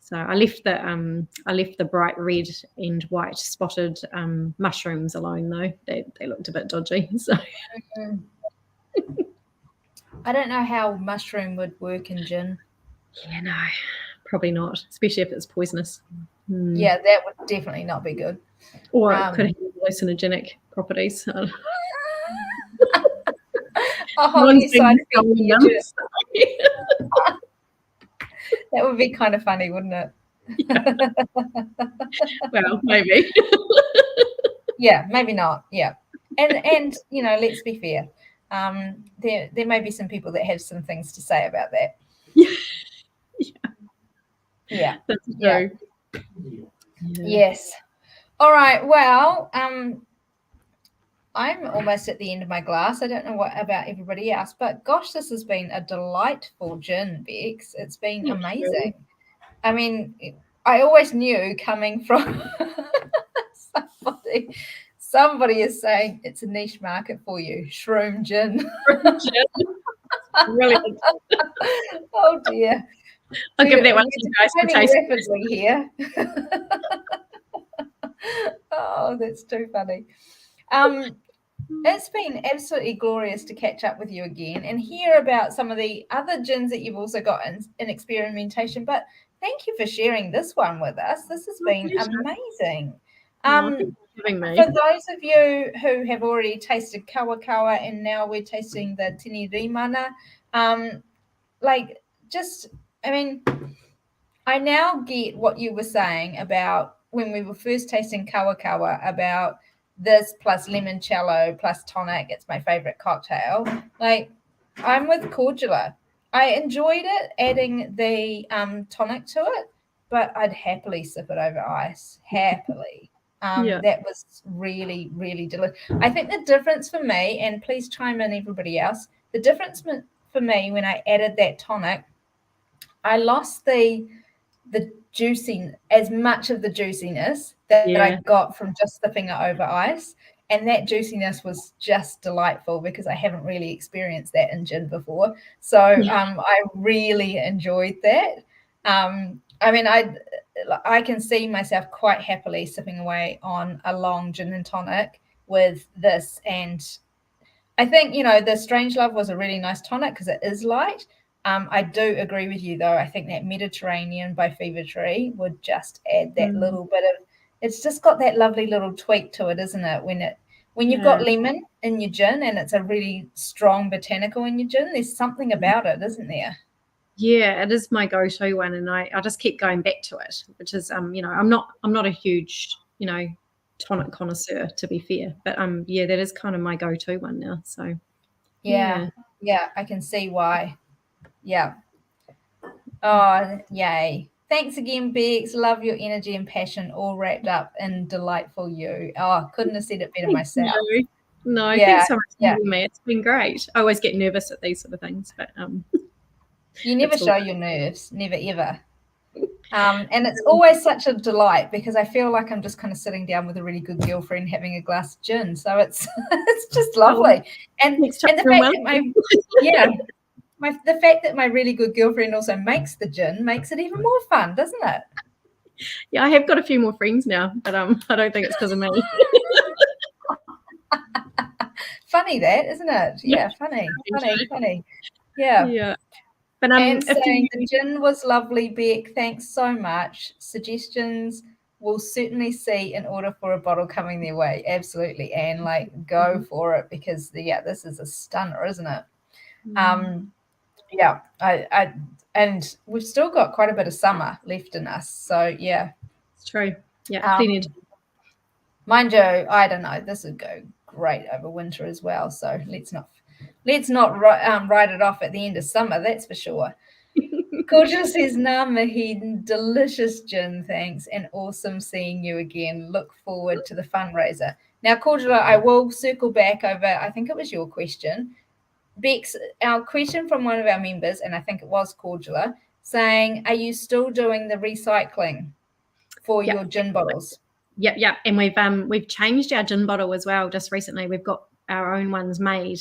So I left the bright red and white spotted mushrooms alone though. They looked a bit dodgy. So I don't know how mushroom would work in gin. Yeah, no, probably not, especially if it's poisonous. Yeah, that would definitely not be good. Or it could have hallucinogenic properties. A whole One's new been side feed going for your them, gin. so- That would be kind of funny, wouldn't it? Well, maybe. Yeah, maybe not. Yeah, and let's be fair. There may be some people that have some things to say about that. Yeah, That's yeah. true. Yeah. Yes. All right. Well, I'm almost at the end of my glass. I don't know what about everybody else, but gosh, this has been a delightful gin, Bex. It's been Thank amazing. I mean, I always knew coming from somebody is saying it's a niche market for you, shroom gin. Brilliant. Oh dear. I'll give that one to you guys for Declining taste. rapidly here. Oh, that's too funny. It's been absolutely glorious to catch up with you again and hear about some of the other gins that you've also got in experimentation. But thank you for sharing this one with us. This has been amazing. Thanks for having me. For those of you who have already tasted Koakoa and now we're tasting the Tini Remana, I now get what you were saying about when we were first tasting Koakoa about this plus limoncello plus tonic. It's my favorite cocktail. Like, I'm with Cordula. I enjoyed it adding the tonic to it, but I'd happily sip it over ice. Happily. That was really, really delicious. I think the difference for me, and please chime in everybody else, the difference for me when I added that tonic, I lost the juicing, as much of the juiciness that I got from just sipping it over ice. And that juiciness was just delightful because I haven't really experienced that in gin before. So I really enjoyed that. I can see myself quite happily sipping away on a long gin and tonic with this. And I think, the Strange Love was a really nice tonic because it is light. I do agree with you, though. I think that Mediterranean by Fever Tree would just add that little bit of. It's just got that lovely little tweak to it, isn't it? When you've got lemon in your gin and it's a really strong botanical in your gin, there's something about it, isn't there? Yeah, it is my go-to one, and I just keep going back to it, which is I'm not a huge tonic connoisseur, to be fair, but that is kind of my go-to one now. So yeah, I can see why. Yeah. Oh, yay. Thanks again, Bex. Love your energy and passion all wrapped up in delightful you. Oh, couldn't have said it better myself. No, thanks so much for having me. It's been great. I always get nervous at these sort of things, but you never show your nerves, never ever. And it's always such a delight because I feel like I'm just kind of sitting down with a really good girlfriend having a glass of gin. So it's just lovely. And the fact that the fact that my really good girlfriend also makes the gin makes it even more fun, doesn't it? Yeah, I have got a few more friends now, but I don't think it's because of me. Funny that, isn't it? Yeah, funny. Yeah. Yeah. But and saying the gin was lovely, Beck. Thanks so much. Suggestions we'll certainly see in order for a bottle coming their way. Absolutely, Anne. Go for it because this is a stunner, isn't it? And we've still got quite a bit of summer left in us. So it's true. Yeah, plenty. Mind you, I don't know. This would go great over winter as well. So let's not write it off at the end of summer. That's for sure. Cordula says, "Nah, Maheen, delicious gin, thanks, and awesome seeing you again. Look forward to the fundraiser." Now, Cordula, I will circle back over. I think it was your question. Bex, our question from one of our members, and I think it was Cordula, saying, "Are you still doing the recycling for your gin bottles?" Yep. And we've changed our gin bottle as well just recently. We've got our own ones made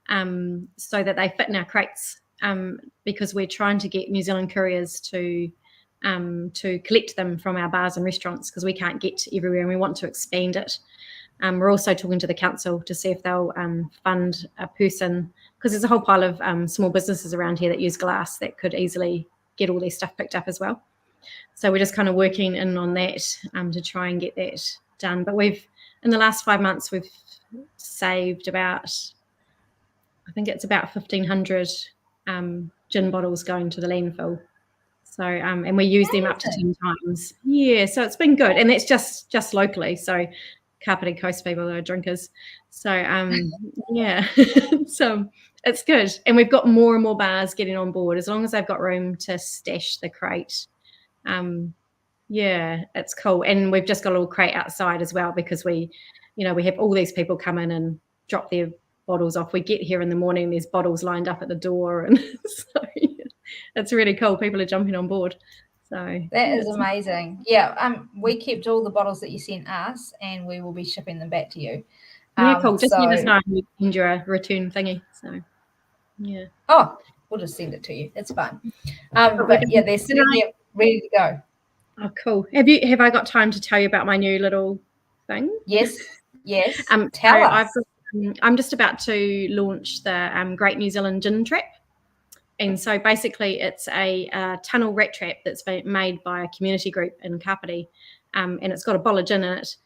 so that they fit in our crates because we're trying to get New Zealand couriers to collect them from our bars and restaurants because we can't get everywhere and we want to expand it. We're also talking to the council to see if they'll fund a person because there's a whole pile of small businesses around here that use glass that could easily get all their stuff picked up as well. So we're just kind of working in on that to try and get that done. But in the last 5 months, we've saved about I think it's about 1,500 gin bottles going to the landfill. So and we use them up to 10 times. Yeah, so it's been good, and that's just locally. So Kapiti Coast people are drinkers. So yeah, so it's good, and we've got more and more bars getting on board as long as they've got room to stash the crate. Yeah, it's cool, and we've just got a little crate outside as well because we have all these people come in and drop their bottles off. We get here in the morning, there's bottles lined up at the door, and so it's really cool. People are jumping on board. So that is amazing. Yeah, we kept all the bottles that you sent us, and we will be shipping them back to you. Yeah, cool. Just let us know and we send you a return thingy. So yeah. Oh, we'll just send it to you. It's fine. But yeah, they're sitting here ready to go. Oh, cool. Have I got time to tell you about my new little thing? Yes. Tell us. I'm just about to launch the Great New Zealand Gin Trap. And so basically it's a tunnel rat trap that's been made by a community group in Kapiti. And it's got a bottle of gin in it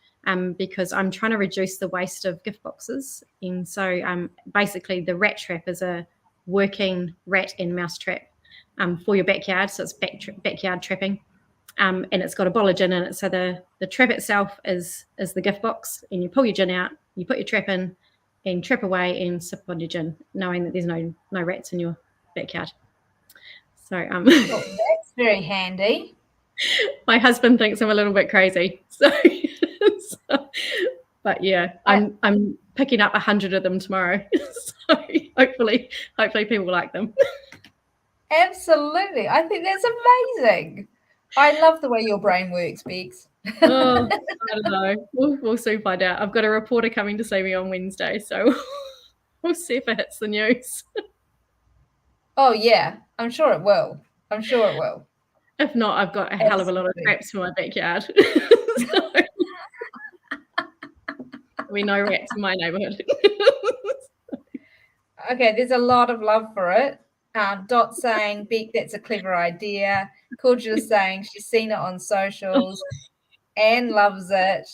because I'm trying to reduce the waste of gift boxes. And so basically the rat trap is a working rat and mouse trap for your backyard. So it's backyard trapping. And it's got a bottle of gin in it. So the trap itself is the gift box, and you pull your gin out, you put your trap in, and trap away and sip on your gin, knowing that there's no rats in your backyard. So that's very handy. My husband thinks I'm a little bit crazy. So but yeah, I'm picking up 100 of them tomorrow. So hopefully people like them. Absolutely. I think that's amazing. I love the way your brain works, Bex. Oh, I don't know. We'll soon find out. I've got a reporter coming to see me on Wednesday, so we'll see if it hits the news. Oh, yeah. I'm sure it will. If not, I've got a hell of a lot of traps for my backyard. So, we know rats in my neighbourhood. Okay, there's a lot of love for it. Dot saying, Beck, that's a clever idea. Cordial saying she's seen it on socials and loves it.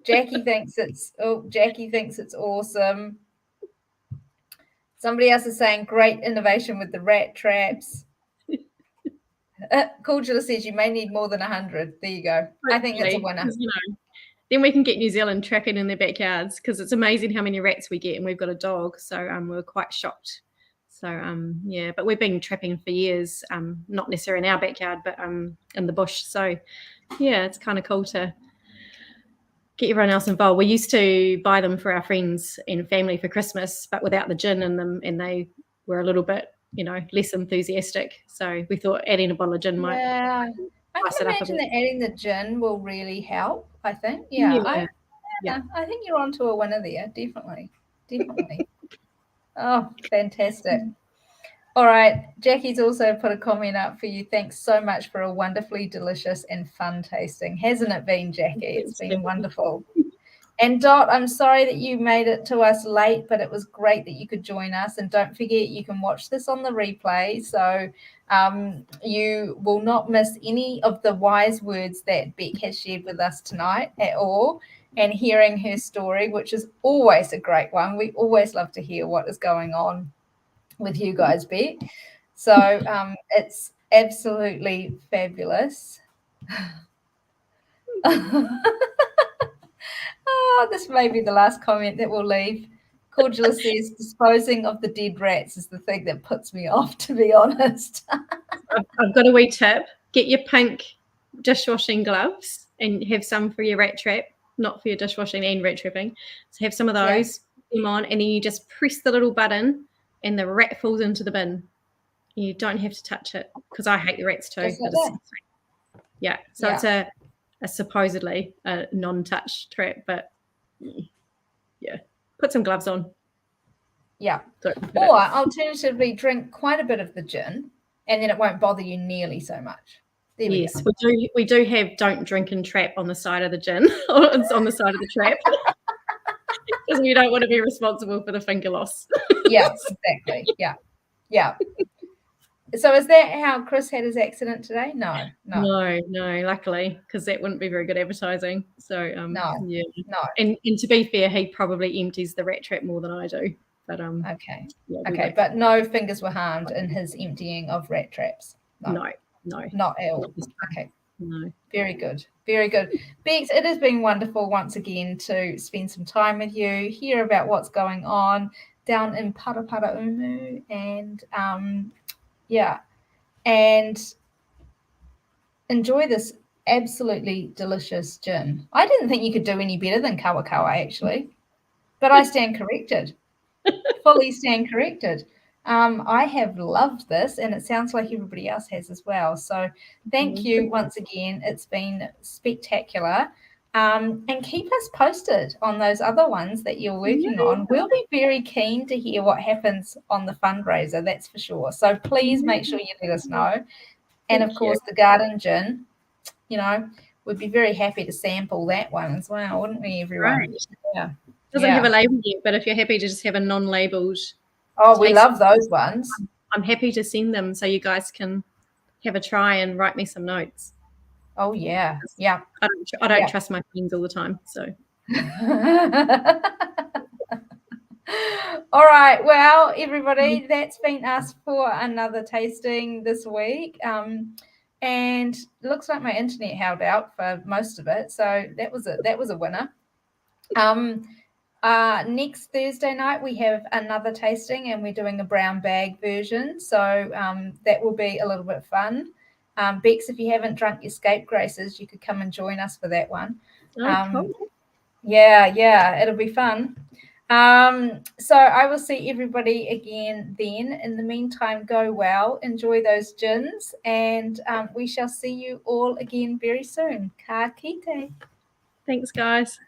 Jackie thinks it's awesome. Somebody else is saying great innovation with the rat traps. Cordial says you may need more than 100. There you go. I think that's a winner. Then we can get New Zealand trapping in their backyards because it's amazing how many rats we get, and we've got a dog, so we're quite shocked. So yeah, but we've been trapping for years, not necessarily in our backyard, but in the bush. So yeah, it's kind of cool to get everyone else involved. We used to buy them for our friends and family for Christmas, but without the gin in them, and they were a little bit, less enthusiastic. So we thought adding a bottle of gin might. Yeah, I can imagine that adding the gin will really help. I think. Yeah. I think you're onto a winner there. Definitely. Oh, fantastic. All right. Jackie's also put a comment up for you. Thanks so much for a wonderfully delicious and fun tasting. Hasn't it been, Jackie? It's been wonderful. And Dot, I'm sorry that you made it to us late, but it was great that you could join us. And don't forget, you can watch this on the replay. So you will not miss any of the wise words that Beck has shared with us tonight at all. And hearing her story, which is always a great one. We always love to hear what is going on with you guys, Beck. So it's absolutely fabulous. Oh, this may be the last comment that we'll leave. Cordula says, disposing of the dead rats is the thing that puts me off, to be honest. I've got a wee tip. Get your pink dishwashing gloves and have some for your rat trap, not for your dishwashing and rat trapping. So have some of those, put them on, and then you just press the little button and the rat falls into the bin. You don't have to touch it because I hate the rats too. Yeah, so it's a supposedly a non-touch trap, but yeah, put some gloves on. Yeah. Or alternatively, drink quite a bit of the gin, and then it won't bother you nearly so much. Yes, we do have don't drink and trap on the side of the gin. It's on the side of the trap. Because we don't want to be responsible for the finger loss. Yeah, exactly. Yeah. So is that how Chris had his accident today? No. Luckily, because that wouldn't be very good advertising. So no. And to be fair, he probably empties the rat trap more than I do. But Okay. yeah, Okay, but no fingers were harmed in his emptying of rat traps. no, Not ill. Okay. no. Very good. Very good. Bex, it has been wonderful once again to spend some time with you, hear about what's going on down in Paraparaumu, and and enjoy this absolutely delicious gin. I didn't think you could do any better than Koakoa, actually, but I stand corrected. Fully stand corrected. I have loved this, and it sounds like everybody else has as well. So thank you once again. It's been spectacular. And keep us posted on those other ones that you're working on. We'll be very keen to hear what happens on the fundraiser, that's for sure. So please make sure you let us know. And of course, the garden gin, we'd be very happy to sample that one as well, wouldn't we, everyone? Right. Yeah. Doesn't have a label yet, but if you're happy to just have a non-labeled, oh, we love those ones. I'm happy to send them so you guys can have a try and write me some notes. Oh yeah, yeah. I don't trust my friends all the time, so. All right, well, everybody, that's been us for another tasting this week. And it looks like my internet held out for most of it, so that was a winner. Next Thursday night we have another tasting, and we're doing a brown bag version, so that will be a little bit fun. Bex, if you haven't drunk your Scape Graces, you could come and join us for that one. Cool. Yeah, it'll be fun. So I will see everybody again then. In the meantime, go well, enjoy those gins, and we shall see you all again very soon. Ka kite. Thanks, guys.